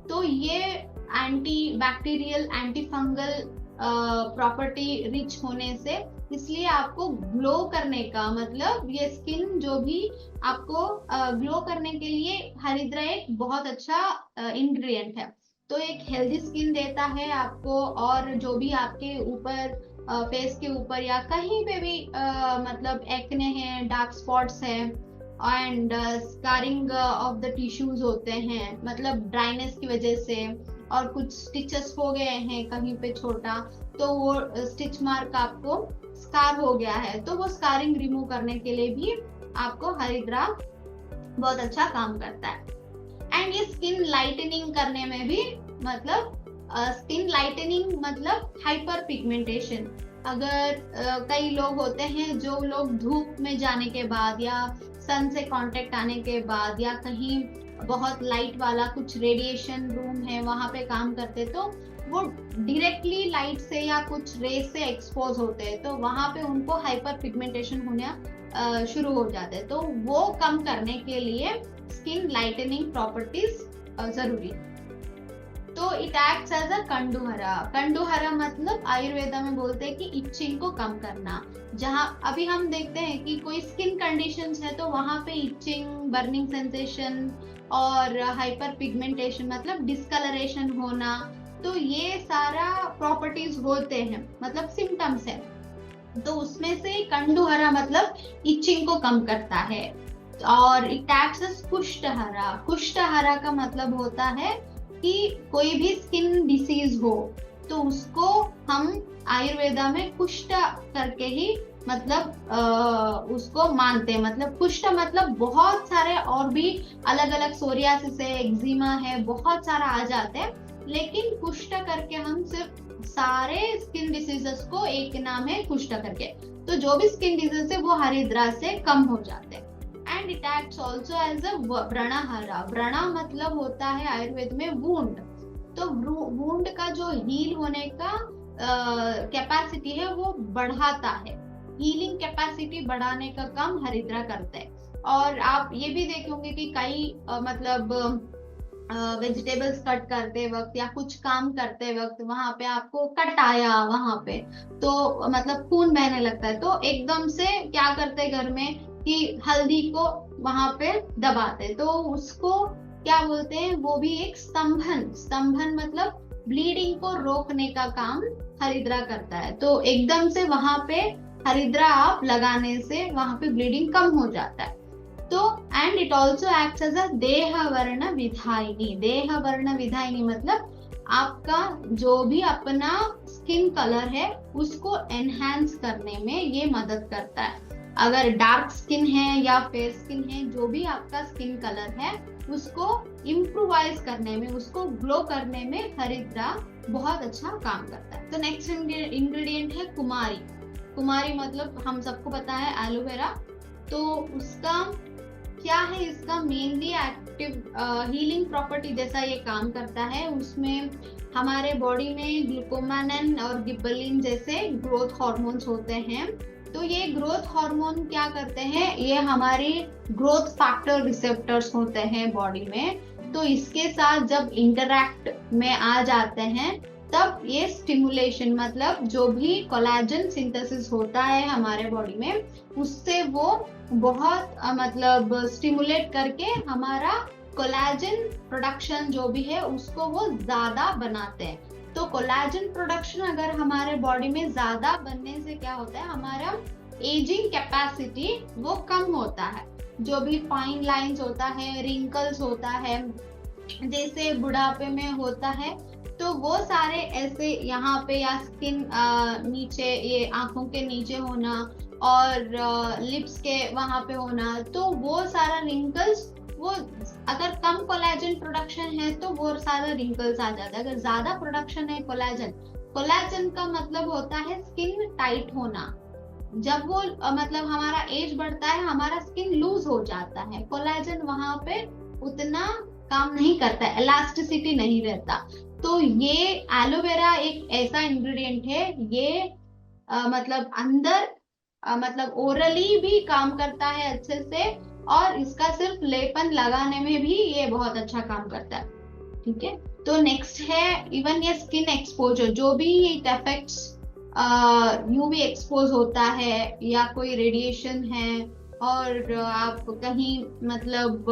तो ये anti bacterial, anti fungal property rich होने से, इसलिए आपको ग्लो करने का मतलब, ये स्किन जो भी आपको ग्लो करने के लिए हरिद्रा एक बहुत अच्छा इंग्रेडिएंट है। तो एक हेल्दी स्किन देता है आपको, और जो भी आपके ऊपर फेस के ऊपर या कहीं पे भी मतलब एक्ने है, डार्क स्पॉट्स है and scarring of the tissues होते हैं, मतलब ड्राइनेस की वजह से, और कुछ स्टिचेस हो गए हैं कहीं पे छोटा, तो वो स्टिच मार्क आपको स्कार हो गया है, तो वो स्कारिंग रिमूव करने के लिए भी आपको हरिद्रा बहुत अच्छा काम करता है। एंड ये स्किन लाइटनिंग करने में भी, मतलब स्किन लाइटनिंग मतलब हाइपर पिगमेंटेशन। अगर कई लोग होते हैं जो लोग धूप में जाने के बाद या सन से कांटेक्ट आने के बाद या कहीं बहुत लाइट वाला कुछ रेडिएशन रूम है वहां पे काम करते, तो वो डायरेक्टली लाइट से या कुछ रेस से एक्सपोज होते हैं, तो वहां पे उनको हाइपर पिगमेंटेशन होना शुरू हो जाते हैं। तो वो कम करने के लिए स्किन लाइटनिंग प्रॉपर्टीज जरूरी। तो इट एक्ट्स एज अ कंडुहरा। कंडुहरा मतलब आयुर्वेदा में बोलते हैं कि इचिंग को कम करना। जहां अभी हम देखते हैं कि कोई स्किन कंडीशंस है तो वहां पे इचिंग, बर्निंग सेंसेशन और हाइपर पिगमेंटेशन मतलब डिस्कलरेशन होना, तो ये सारा प्रॉपर्टीज होते हैं, मतलब सिम्टम्स है। तो उसमें से कंडुहरा मतलब इचिंग को कम करता है। और इट एक्ट्स एज कुष्ठहरा। कुष्ठहरा का मतलब होता है कि कोई भी स्किन डिसीज हो तो उसको हम आयुर्वेदा में कुष्ठ करके ही मतलब उसको मानते हैं। मतलब कुष्ठ मतलब बहुत सारे और भी अलग अलग, सोरियासिस है, एक्जिमा है, बहुत सारा आ जाते हैं, लेकिन कुष्ठ करके हम सिर्फ सारे स्किन डिसीजेस को एक नाम है कुष्ठ करके। तो जो भी स्किन डिजीज है वो हरिद्रा से कम हो जाते हैं। And it acts also as a vranahara. व्रण मतलब होता है आयुर्वेद में वुंड। तो वुंड का जो हील होने का कैपेसिटी है वो बढ़ाता है। हीलिंग कैपेसिटी बढ़ाने का काम हरिद्रा करता है। और आप ये भी देखेंगे कि कई मतलब वेजिटेबल्स कट करते वक्त या कुछ काम करते वक्त वहां पे आपको कट आया वहां पे, तो मतलब खून बहने लगता है, तो एकदम से क्या करते हैं घर में कि हल्दी को वहां पे दबाते, तो उसको क्या बोलते हैं, वो भी एक स्तंभन। स्तंभन मतलब ब्लीडिंग को रोकने का काम हरिद्रा करता है। तो एकदम से वहां पे हरिद्रा आप लगाने से वहां पे ब्लीडिंग कम हो जाता है। तो and it also acts as a देह वर्ण विधायिनी। देह वर्ण विधायिनी मतलब आपका जो भी अपना स्किन कलर है उसको एनहांस करने में ये मदद करता है। अगर डार्क स्किन है या फेयर स्किन है, जो भी आपका स्किन कलर है उसको इम्प्रोवाइज करने में, उसको ग्लो करने में हरिद्रा बहुत अच्छा काम करता है। तो नेक्स्ट इंग्रेडिएंट है कुमारी। कुमारी मतलब हम सबको पता है एलोवेरा। तो उसका क्या है, इसका मेनली एक्टिव हीलिंग प्रॉपर्टी जैसा ये काम करता है। उसमें हमारे बॉडी में ग्लूकोमानिन और गिबरेलिन जैसे ग्रोथ हार्मोन्स होते हैं। तो ये ग्रोथ हार्मोन क्या करते हैं, ये हमारी ग्रोथ फैक्टर रिसेप्टर्स होते हैं बॉडी में। तो इसके साथ जब इंटरैक्ट में आ जाते हैं तब ये स्टिमुलेशन, मतलब जो भी कोलेजन सिंथेसिस होता है हमारे बॉडी में उससे वो बहुत मतलब स्टिमुलेट करके हमारा कोलेजन प्रोडक्शन जो भी है उसको वो ज्यादा बनाते हैं। तो कोलेजन प्रोडक्शन अगर हमारे बॉडी में ज्यादा बनने से क्या होता है, हमारा एजिंग कैपेसिटी वो कम होता है। जो भी फाइन लाइंस होता है, रिंकल्स होता है जैसे बुढ़ापे में होता है, तो वो सारे ऐसे यहाँ पे या स्किन नीचे, ये आंखों के नीचे होना और लिप्स के वहां पे होना, तो वो सारा रिंकल्स, वो अगर कम कोलेजन प्रोडक्शन है तो वो सारा रिंकल्स आ जाता है। अगर ज्यादा प्रोडक्शन है कोलेजन, कोलेजन का मतलब होता है स्किन टाइट होना। जब वो मतलब हमारा एज बढ़ता है हमारा स्किन लूज हो जाता है, कोलेजन वहां पे उतना काम नहीं करता है, इलास्टिसिटी नहीं रहता। तो ये एलोवेरा एक ऐसा इंग्रेडिएंट है, ये मतलब अंदर मतलब ओरली भी काम करता है अच्छे से, और इसका सिर्फ लेपन लगाने में भी ये बहुत अच्छा काम करता है। ठीक है, तो नेक्स्ट है इवन ये स्किन एक्सपोजर, जो भी इट अफेक्ट्स यूवी एक्सपोज होता है या कोई रेडिएशन है और आप कहीं मतलब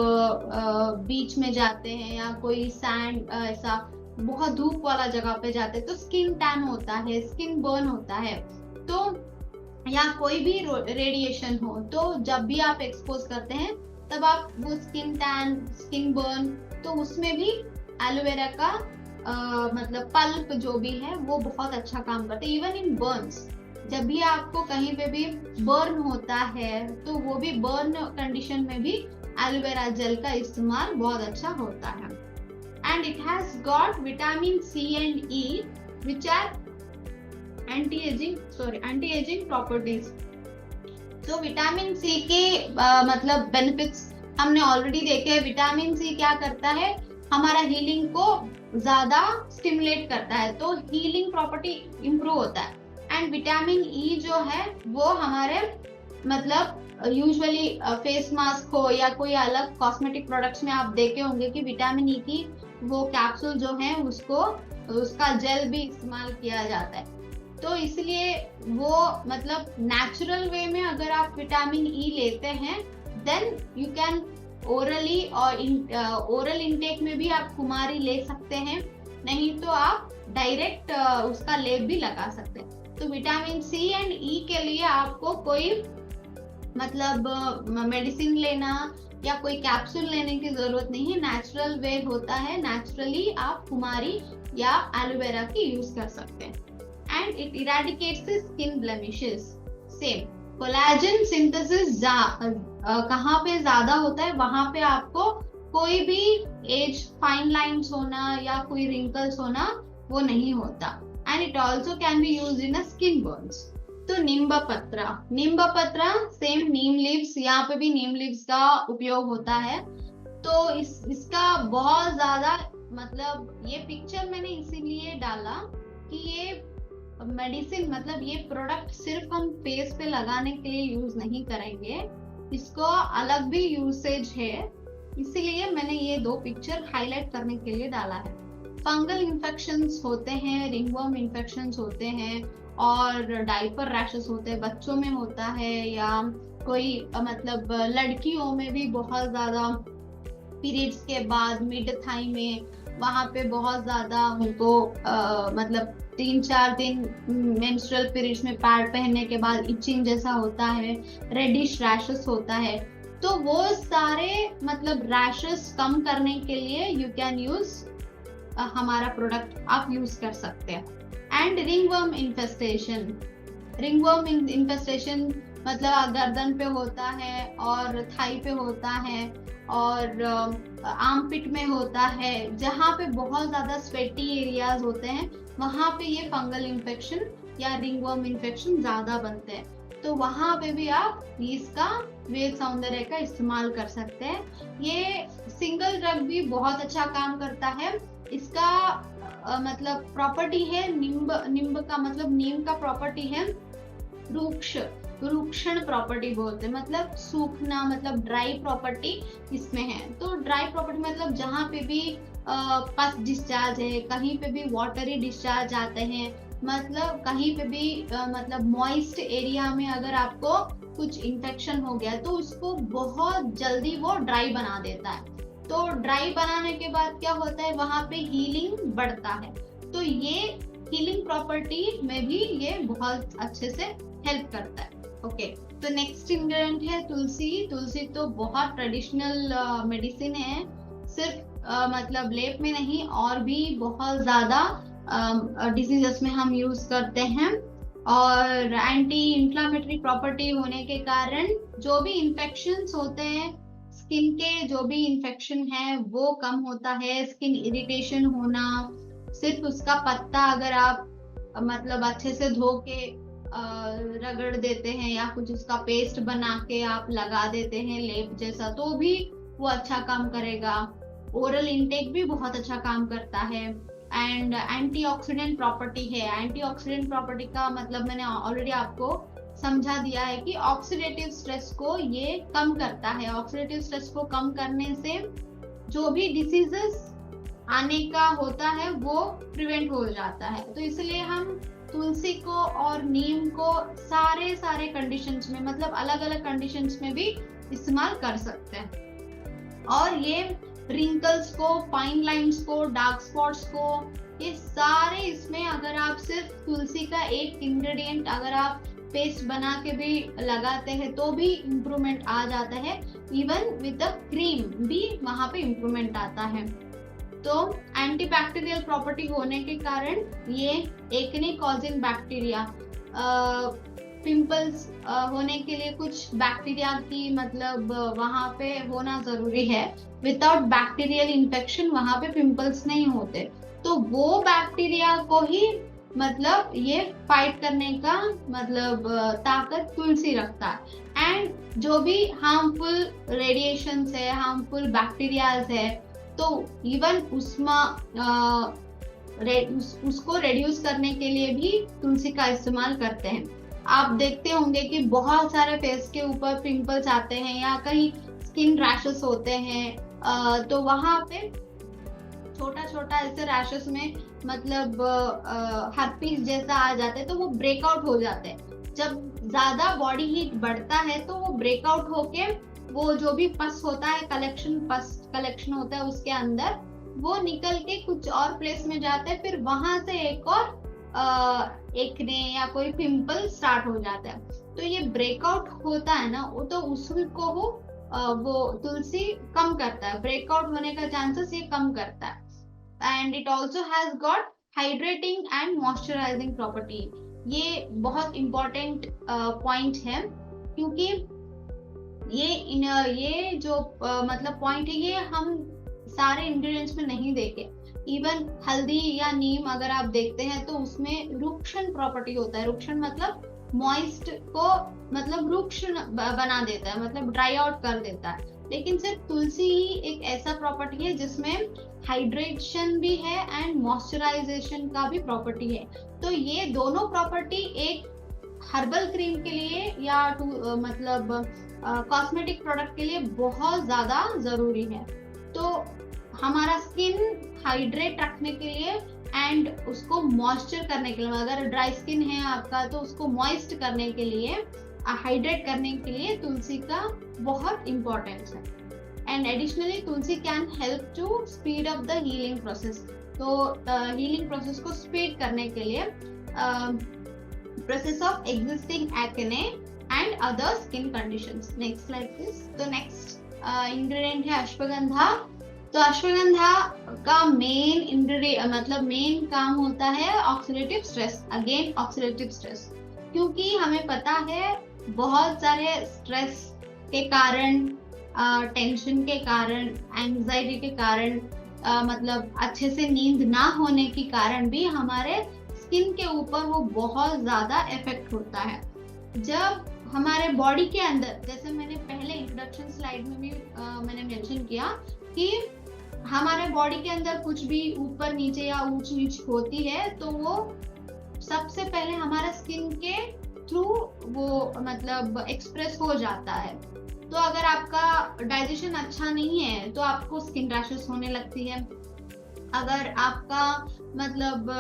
बीच में जाते हैं या कोई सैंड ऐसा बहुत धूप वाला जगह पे जाते हैं तो स्किन टैन होता है, स्किन बर्न होता है। तो या कोई भी रेडिएशन हो, तो जब भी आप एक्सपोज करते हैं तब आप वो स्किन टैन, स्किन बर्न, तो उसमें भी एलोवेरा का मतलब पल्प जो भी है वो बहुत अच्छा काम करता है। इवन इन बर्न्स, जब भी आपको कहीं पे भी बर्न होता है तो वो भी बर्न कंडीशन में भी एलोवेरा जेल का इस्तेमाल बहुत अच्छा होता है। And it has got vitamin C and E which are anti ageing properties. तो विटामिन सी के मतलब बेनिफिट्स हमने ऑलरेडी देखे हैं। विटामिन सी क्या करता है, हमारा हीलिंग को ज्यादा स्टिमुलेट करता है, तो हीलिंग प्रॉपर्टी इंप्रूव होता है। एंड विटामिन ई जो है वो हमारे मतलब यूजुअली फेस मास्क हो या कोई अलग कॉस्मेटिक प्रोडक्ट्स में आप देखे होंगे कि विटामिन ई की वो कैप्सूल जो है उसका जेल भी इस्तेमाल किया जाता है। तो इसलिए वो मतलब नेचुरल वे में अगर आप विटामिन ई लेते हैं देन यू कैन ओरली और ओरल इनटेक में भी आप कुमारी ले सकते हैं, नहीं तो आप डायरेक्ट उसका लेप भी लगा सकते हैं। तो विटामिन सी एंड ई के लिए आपको कोई मतलब मेडिसिन लेना या कोई कैप्सूल लेने की जरूरत नहीं है, नेचुरल वे होता है, नेचुरली आप कुमारी या एलोवेरा की यूज कर सकते हैं। And it eradicates skin blemishes. Same collagen synthesis कहाँ पे ज्यादा होता है, वहां पे आपको कोई भी एज फाइन लाइंस होना या कोई रिंकल्स होना वो नहीं होता। And it also can be use in a skin Burns. तो नींबा पत्रा सेम नीम लीव्स, यहाँ पे भी नीम लीव्स का उपयोग होता है। तो इसका बहुत ज्यादा मतलब ये पिक्चर मैंने इसीलिए डाला कि ये मेडिसिन मतलब ये प्रोडक्ट सिर्फ हम फेस पे लगाने के लिए यूज नहीं करेंगे, इसको अलग भी यूसेज है, इसीलिए मैंने ये दो पिक्चर हाईलाइट करने के लिए डाला है। फंगल इन्फेक्शंस होते हैं, रिंगवर्म इन्फेक्शंस होते हैं और डायपर रैशेस होते हैं, बच्चों में होता है या कोई मतलब लड़कियों में भी बहुत ज्यादा पीरियड्स के बाद मिड थाई में वहां पे बहुत ज्यादा उनको मतलब 3-4 दिन मेंस्ट्रुअल पीरियड्स में पैड पहनने के बाद इचिंग जैसा होता है, रेडिश रैशेस होता है। तो वो सारे मतलब रैशेस कम करने के लिए यू कैन यूज हमारा प्रोडक्ट आप यूज कर सकते हैं। एंड रिंगवर्म इन्फेस्टेशन मतलब गर्दन पे होता है और थाई पे होता है और आर्मपिट में होता है, जहाँ पे बहुत ज्यादा स्वेटी एरियाज होते हैं वहां पे ये फंगल इन्फेक्शन या रिंगवर्म इन्फेक्शन ज्यादा बनते हैं। तो वहां पे भी आप इसका वेद सौंदर्य का इस्तेमाल कर सकते हैं। ये सिंगल ड्रग भी बहुत अच्छा काम करता है। इसका मतलब प्रॉपर्टी है निम्ब का मतलब नीम का प्रॉपर्टी है रुक्षण प्रॉपर्टी बोलते हैं, मतलब सूखना मतलब ड्राई प्रॉपर्टी इसमें है। तो ड्राई प्रॉपर्टी मतलब जहाँ पे भी पस डिस्चार्ज है, कहीं पे भी वाटरी डिस्चार्ज आते हैं, मतलब कहीं पे भी मतलब मॉइस्ट एरिया में अगर आपको कुछ इन्फेक्शन हो गया तो उसको बहुत जल्दी वो ड्राई बना देता है। तो ड्राई बनाने के बाद क्या होता है, वहां पे हीलिंग बढ़ता है। तो ये हीलिंग प्रॉपर्टी में भी ये बहुत अच्छे से हेल्प करता है। ओके, तो नेक्स्ट इंग्रेडिएंट है तुलसी तो बहुत ट्रेडिशनल मेडिसिन है, सिर्फ मतलब लेप में नहीं और भी बहुत ज्यादा डिजीजेस में हम यूज करते हैं। और एंटी इंफ्लेमेटरी प्रॉपर्टी होने के कारण जो भी इन्फेक्शंस होते हैं स्किन के, जो भी इन्फेक्शन है वो कम होता है। स्किन इरिटेशन होना, सिर्फ उसका पत्ता अगर आप मतलब अच्छे से धो के रगड़ देते हैं या कुछ उसका पेस्ट बना के आप लगा देते हैं लेप जैसा, तो भी वो अच्छा काम करेगा। ओरल इनटेक भी बहुत अच्छा काम करता है। एंड एंटीऑक्सीडेंट प्रॉपर्टी है। एंटीऑक्सीडेंट प्रॉपर्टी का मतलब मैंने ऑलरेडी आपको समझा दिया है कि ऑक्सीडेटिव स्ट्रेस को ये कम करता है। ऑक्सीडेटिव स्ट्रेस को कम करने से जो भी डिसीजेस आने का होता है वो प्रिवेंट हो जाता है। तो इसलिए हम तुलसी को और नीम को सारे कंडीशंस में मतलब अलग अलग कंडीशंस में भी इस्तेमाल कर सकते हैं। और ये रिंकल्स को, फाइन लाइंस को, डार्क स्पॉट्स को ये सारे इसमें अगर आप सिर्फ तुलसी का एक इंग्रेडिएंट अगर आप पेस्ट बना के भी लगाते हैं तो भी इम्प्रूवमेंट आ जाता है। इवन विद द क्रीम भी वहां पे इम्प्रूवमेंट आता है। तो एंटीबैक्टीरियल प्रॉपर्टी होने के कारण ये एक्ने कॉजिंग बैक्टीरिया, पिंपल्स होने के लिए कुछ बैक्टीरिया की मतलब वहां पे होना जरूरी है। विदाउट बैक्टीरियल इन्फेक्शन वहां पे पिंपल्स नहीं होते। तो वो बैक्टीरिया को ही मतलब ये फाइट करने का मतलब ताकत तुलसी रखता है। एंड जो भी हार्मफुल रेडिएशन है, हार्मफुल बैक्टीरियाज है, तो इवन उसको रेड्यूस करने के लिए भी तुलसी का इस्तेमाल करते हैं। आप देखते होंगे कि बहुत सारे फेस के ऊपर पिंपल्स आते हैं या कहीं स्किन रैशेस होते हैं, तो वहां पे छोटा छोटा ऐसे रैशेस में मतलब हर्पीस जैसा आ जाता है, तो वो ब्रेकआउट हो जाते हैं। जब ज्यादा बॉडी हीट बढ़ता है तो वो ब्रेकआउट होके वो जो भी पस होता है, कलेक्शन होता है उसके अंदर, वो निकल के कुछ और प्लेस में जाता है, फिर वहां से एक और एक्ने या कोई पिंपल स्टार्ट हो जाता है। तो ये ब्रेकआउट होता है ना, वो तो उसको वो तुलसी कम करता है, ब्रेकआउट होने का चांसेस ये कम करता है। And it also has got hydrating and moisturising property. ये बहुत इंपॉर्टेंट पॉइंट है, क्योंकि ये जो मतलब पॉइंट है, ये हम सारे इंग्रेडिएंट्स में नहीं देखे। इवन हल्दी या नीम अगर आप देखते हैं तो उसमें रुक्षण प्रॉपर्टी होता है। रुक्षण मतलब मॉइस्ट को मतलब रुक्ष बना देता है, मतलब ड्राई आउट कर देता है। लेकिन सिर्फ तुलसी ही एक ऐसा प्रॉपर्टी है जिसमें हाइड्रेशन भी है एंड मॉइस्चराइजेशन का भी प्रॉपर्टी है। तो ये दोनों प्रॉपर्टी एक हर्बल क्रीम के लिए या मतलब कॉस्मेटिक प्रोडक्ट के लिए बहुत ज्यादा जरूरी है। तो हमारा स्किन हाइड्रेट रखने के लिए एंड उसको मॉइस्चर करने के लिए, अगर ड्राई स्किन है आपका तो उसको मॉइस्ट करने के लिए, हाइड्रेट करने के लिए तुलसी का बहुत इंपॉर्टेंस है। And additionally tulsi can help to speed up the healing process. तो हीलिंग प्रोसेस को स्पीड करने के लिए process of existing acne and other skin conditions. Next slide please. तो नेक्स्ट इंग्रेडिएंट है अश्वगंधा। तो अश्वगंधा का मेन इंग्रेडिएंट मतलब मेन काम होता है oxidative stress. Again oxidative stress, क्योंकि हमें पता है बहुत सारे स्ट्रेस के कारण, टेंशन के कारण, एंजाइटी के कारण, मतलब अच्छे से नींद ना होने के कारण भी हमारे स्किन के ऊपर वो बहुत ज्यादा इफेक्ट होता है। जब हमारे बॉडी के अंदर, जैसे मैंने पहले इंट्रोडक्शन स्लाइड में भी मैंने मेंशन किया कि हमारे बॉडी के अंदर कुछ भी ऊपर नीचे या ऊंच नीच होती है तो वो सबसे पहले हमारा स्किन के थ्रू वो मतलब एक्सप्रेस हो जाता है। तो अगर आपका डाइजेशन अच्छा नहीं है तो आपको स्किन रैशेस होने लगती है। अगर आपका मतलब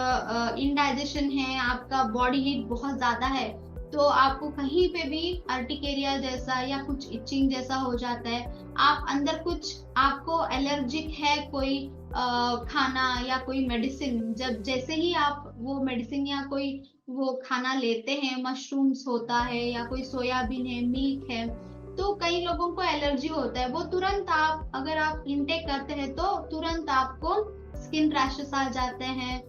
इनडाइजेशन है, आपका बॉडी हीट बहुत ज्यादा है, तो आपको कहीं पे भी अर्टिकेरिया जैसा या कुछ इचिंग जैसा हो जाता है। आप अंदर कुछ आपको एलर्जिक है कोई खाना या कोई मेडिसिन, जब जैसे ही आप वो मेडिसिन या कोई वो खाना लेते हैं, मशरूम्स होता है या कोई सोयाबीन है, मिल्क है, तो कई लोगों को एलर्जी होता है। वो तुरंत आप अगर आप इनटेक करते हैं तो तुरंत आपको स्किन रैशेस आ जाते हैं।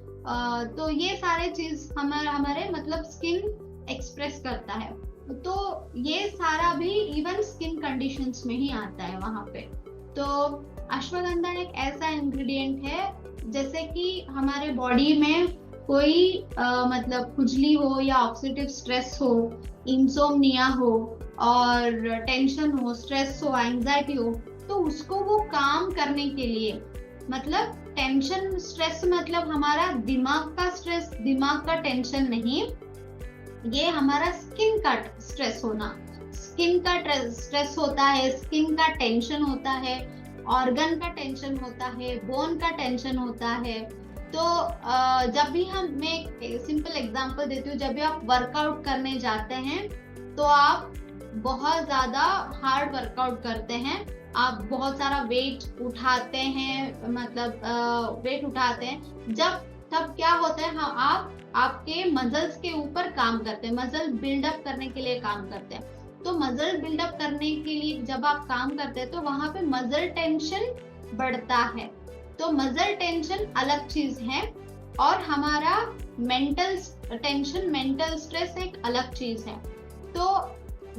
तो ये सारे चीज हमारे मतलब स्किन एक्सप्रेस करता है। तो ये सारा भी इवन स्किन कंडीशंस में ही आता है वहां पे। तो अश्वगंधा एक ऐसा इंग्रेडिएंट है जैसे कि हमारे बॉडी में कोई मतलब खुजली हो या ऑक्सीडेटिव स्ट्रेस हो, इंसोम्निया हो और टेंशन हो, स्ट्रेस हो, एंजाइटी हो, तो उसको वो काम करने के लिए, मतलब टेंशन स्ट्रेस मतलब हमारा दिमाग का स्ट्रेस, दिमाग का टेंशन नहीं, ये हमारा स्किन का स्ट्रेस होना, स्किन का स्ट्रेस होता है, स्किन का टेंशन होता है, ऑर्गन का टेंशन होता है, बोन का टेंशन होता है। तो जब भी मैं एक सिंपल एग्जांपल देती हूँ, जब भी आप वर्कआउट करने जाते हैं तो आप बहुत ज्यादा हार्ड वर्कआउट करते हैं, आप बहुत सारा वेट उठाते हैं, मतलब वेट उठाते हैं। जब तब क्या होता है, हाँ, आप आपके मसल्स के ऊपर काम करते हैं, मसल बिल्डअप करने के लिए काम करते हैं। तो मसल बिल्डअप करने के लिए जब आप काम करते हैं तो वहां पे मसल टेंशन बढ़ता है। तो मसल टेंशन अलग चीज है और हमारा मेंटल टेंशन, मेंटल स्ट्रेस एक अलग चीज है। तो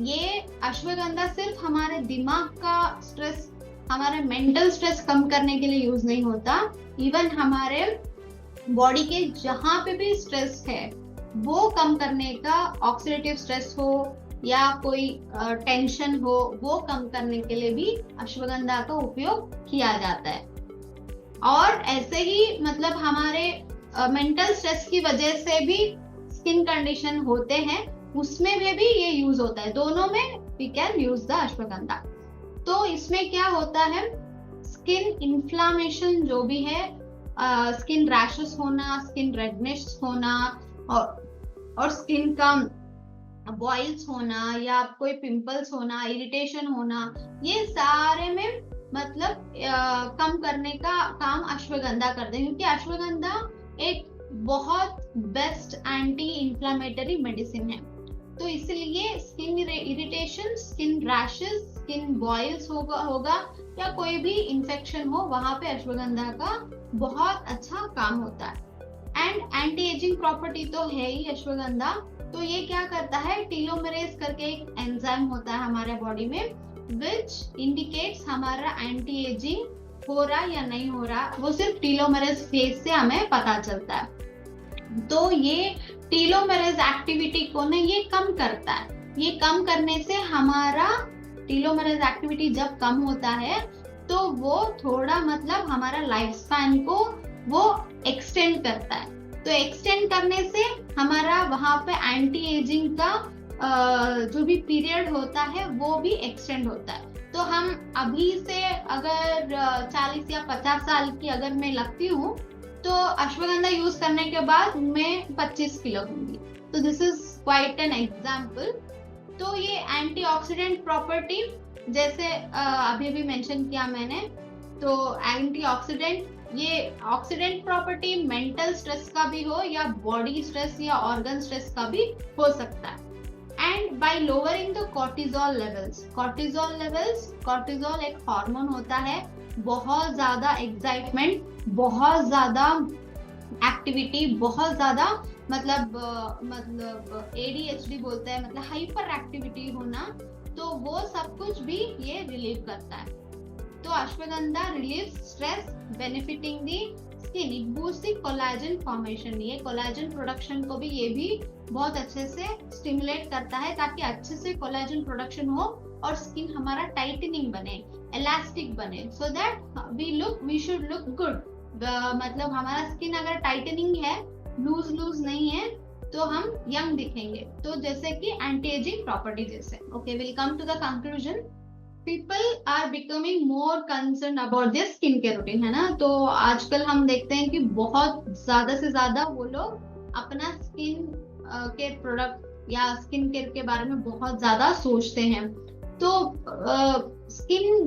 ये अश्वगंधा सिर्फ हमारे दिमाग का स्ट्रेस, हमारे मेंटल स्ट्रेस कम करने के लिए यूज नहीं होता, इवन हमारे बॉडी के जहां पे भी स्ट्रेस है वो कम करने का, ऑक्सीडेटिव स्ट्रेस हो या कोई टेंशन हो, वो कम करने के लिए भी अश्वगंधा का उपयोग किया जाता है। और ऐसे ही मतलब हमारे मेंटल स्ट्रेस की वजह से भी स्किन कंडीशन होते हैं, उसमें भी ये यूज होता है, दोनों में we can use the ashwagandha. तो इसमें क्या होता है, स्किन इन्फ्लामेशन जो भी है, स्किन रैशेस होना, स्किन रेडनेस होना और स्किन का बॉइल्स होना या कोई पिंपल्स होना, इरिटेशन होना, ये सारे में मतलब कम करने का काम अश्वगंधा करते हैं, क्योंकि अश्वगंधा एक बहुत बेस्ट एंटी इंफ्लेमेटरी मेडिसिन है। तो इसलिए skin irritation, skin rashes, skin boils होगा या कोई भी इंफेक्शन हो, वहां पे अश्वगंधा का बहुत अच्छा काम होता है। एंड एंटी एजिंग प्रॉपर्टी तो है ही अश्वगंधा। तो ये क्या करता है, टीलोमेरेज करके एक एंजाइम होता है हमारे बॉडी में, विच इंडिकेट्स हमारा एंटी एजिंग हो रहा या नहीं हो रहा, वो सिर्फ टीलोमेरेज फेज से हमें पता चलता है। तो ये टीलोमेरेज एक्टिविटी को ना ये कम करता है। ये कम करने से हमारा टीलोमेरेज एक्टिविटी जब कम होता है तो वो थोड़ा मतलब हमारा लाइफ स्पैन को वो एक्सटेंड करता है। तो एक्सटेंड करने से हमारा वहां पे एंटी एजिंग का जो भी पीरियड होता है वो भी एक्सटेंड होता है। तो हम अभी से अगर 40 या 50 साल की अगर मैं लगती हूँ तो अश्वगंधा यूज करने के बाद मैं 25 किलो होंगी। तो this is quite an example. तो ये एंटीऑक्सीडेंट प्रॉपर्टी जैसे अभी भी मेंशन किया मैंने, तो एंटीऑक्सीडेंट, ये ऑक्सीडेंट प्रॉपर्टी मेंटल स्ट्रेस का भी हो या बॉडी स्ट्रेस या ऑर्गन स्ट्रेस का भी हो सकता है। And bye lowering the cortisol levels, cortisol एक हार्मोन होता है, बहुत ज्यादा एक्साइटमेंट, बहुत ज्यादा एक्टिविटी, बहुत ज्यादा मतलब ADHD बोलते हैं, मतलब हाइपर एक्टिविटी होना, तो वो सब कुछ भी ये रिलीव करता है। तो ashwagandha relieves stress benefiting the skin, it boost the collagen formation, ये कोलेजन प्रोडक्शन को भी ये भी बहुत अच्छे से स्टिमुलेट करता है ताकि अच्छे से कोलेजन प्रोडक्शन हो और स्किन हमारा टाइटनिंग बने, इलास्टिक बने, so that we should look good. मतलब हमारा स्किन अगर टाइटनिंग है, लूज नहीं है, तो हम यंग दिखेंगे। तो जैसे कि एंटी एजिंग प्रॉपर्टी जैसे। Okay, will come to the conclusion. People are becoming more concern about their skin care routine, है ना। तो आजकल हम देखते हैं कि बहुत ज्यादा से ज्यादा वो लोग अपना स्किन केयर प्रोडक्ट या स्किन केयर के बारे में बहुत ज्यादा सोचते हैं। तो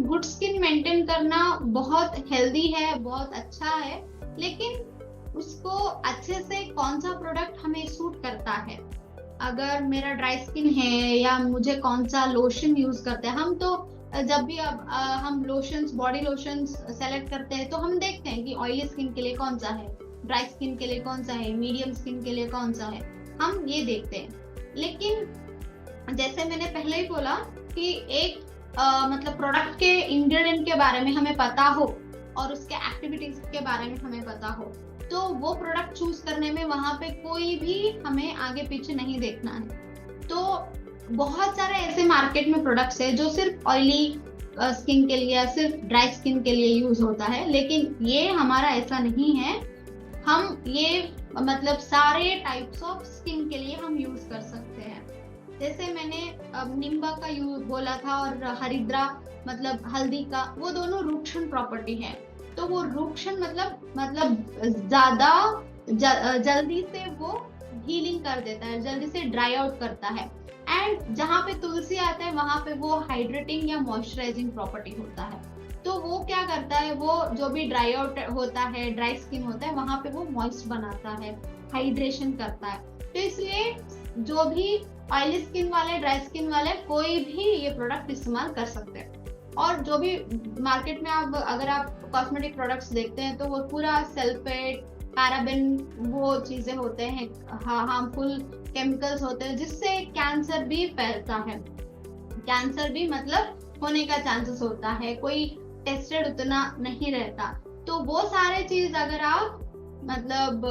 गुड स्किन मेंटेन करना बहुत हेल्दी है, बहुत अच्छा है, लेकिन उसको अच्छे से कौन सा प्रोडक्ट हमें सूट करता है, अगर मेरा ड्राई स्किन है या मुझे कौन सा लोशन यूज करते हैं। हम तो जब भी हम लोशंस, बॉडी लोशंस सेलेक्ट करते हैं तो हम देखते हैं कि ऑयली स्किन के लिए कौन सा है, ड्राई स्किन के लिए कौन सा है, मीडियम स्किन के लिए कौन सा है, हम ये देखते हैं। लेकिन जैसे मैंने पहले ही बोला कि एक मतलब प्रोडक्ट के इंग्रेडिएंट के बारे में हमें पता हो और उसके एक्टिविटीज के बारे में हमें पता हो, तो वो प्रोडक्ट चूज करने में वहां पे कोई भी हमें आगे पीछे नहीं देखना है। तो बहुत सारे ऐसे मार्केट में प्रोडक्ट्स है जो सिर्फ ऑयली स्किन के लिए, सिर्फ ड्राई स्किन के लिए यूज होता है, लेकिन ये हमारा ऐसा नहीं है। हम ये मतलब सारे टाइप्स ऑफ स्किन के लिए हम यूज कर सकते हैं। जैसे मैंने निम्बा का यूज बोला था और हरिद्रा मतलब हल्दी का, वो दोनों रूक्षण प्रॉपर्टी है। तो वो रूक्षण मतलब ज्यादा जल्दी से वो हीलिंग कर देता है, जल्दी से ड्राई आउट करता है। एंड जहाँ पे तुलसी आता है वहां पे वो हाइड्रेटिंग या मॉइस्चराइजिंग प्रॉपर्टी होता है। तो वो क्या करता है, वो जो भी ड्राई आउट होता है, ड्राई स्किन होता है, वहां पे वो मॉइस्ट बनाता है, हाइड्रेशन करता है। तो इसलिए जो भी ऑयली स्किन वाले, ड्राई स्किन वाले, कोई भी ये प्रोडक्ट इस्तेमाल कर सकते हैं। और जो भी मार्केट में आप अगर आप कॉस्मेटिक प्रोडक्ट्स देखते हैं तो वो पूरा सल्फेट, पैराबेन, वो चीजें होते हैं, हार्मफुल केमिकल्स होते हैं, जिससे कैंसर भी फैलता है। कैंसर भी मतलब होने का चांसेस होता है, कोई टेस्टेड उतना नहीं रहता। तो वो सारे चीज अगर आप मतलब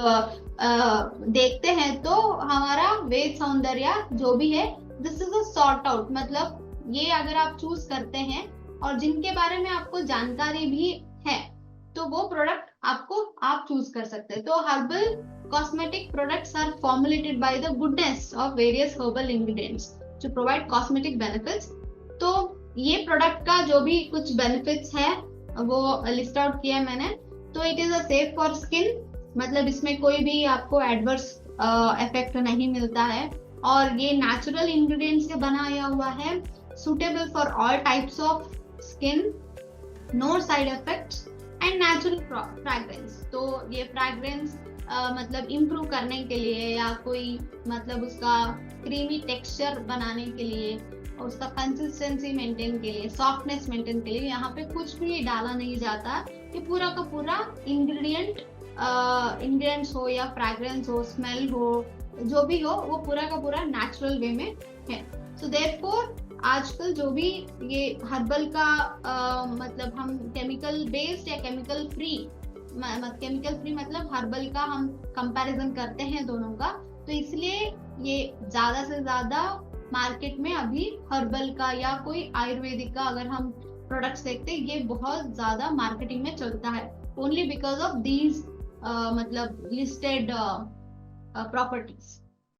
देखते हैं तो हमारा वेद सौंदर्य जो भी है, this is a sort out, मतलब ये अगर आप चूज करते हैं और जिनके बारे में आपको जानकारी भी है, तो वो प्रोडक्ट आपको आप चूज कर सकते हैं। तो herbal cosmetic products are formulated by the goodness of various herbal ingredients to provide cosmetic benefits. तो ये प्रोडक्ट का जो भी कुछ बेनिफिट्स है वो लिस्ट आउट किया मैंने। तो it is a safe for skin, मतलब इसमें कोई भी आपको एडवर्स इफेक्ट नहीं मिलता है, और ये नेचुरल इंग्रेडिएंट्स से बनाया हुआ है, suitable for all types of skin, no side effects and natural fragrance. तो ये फ्रैग्रेंस मतलब इम्प्रूव करने के लिए, या कोई मतलब उसका क्रीमी टेक्सचर बनाने के लिए, उसका कंसिस्टेंसी मेंटेन के लिए, सॉफ्टनेस मेंटेन के लिए यहाँ पे कुछ भी डाला नहीं जाता। ये पूरा का पूरा इंग्रेडिएंट्स हो या फ्रैग्रेंस हो, स्मेल हो, जो भी हो, वो पूरा का पूरा नेचुरल वे में है। सो देयरफॉर आजकल जो भी ये हर्बल का मतलब हम केमिकल बेस्ड या केमिकल फ्री मतलब हर्बल का हम कंपैरिजन करते हैं दोनों का, तो इसलिए ये ज्यादा से ज्यादा मार्केट में अभी हर्बल का या कोई आयुर्वेदिक का अगर हम प्रोडक्ट्स देखते हैं, ये बहुत ज्यादा मार्केटिंग में चलता है, ओनली बिकॉज ऑफ दीज मतलब लिस्टेड प्रॉपर्टीज।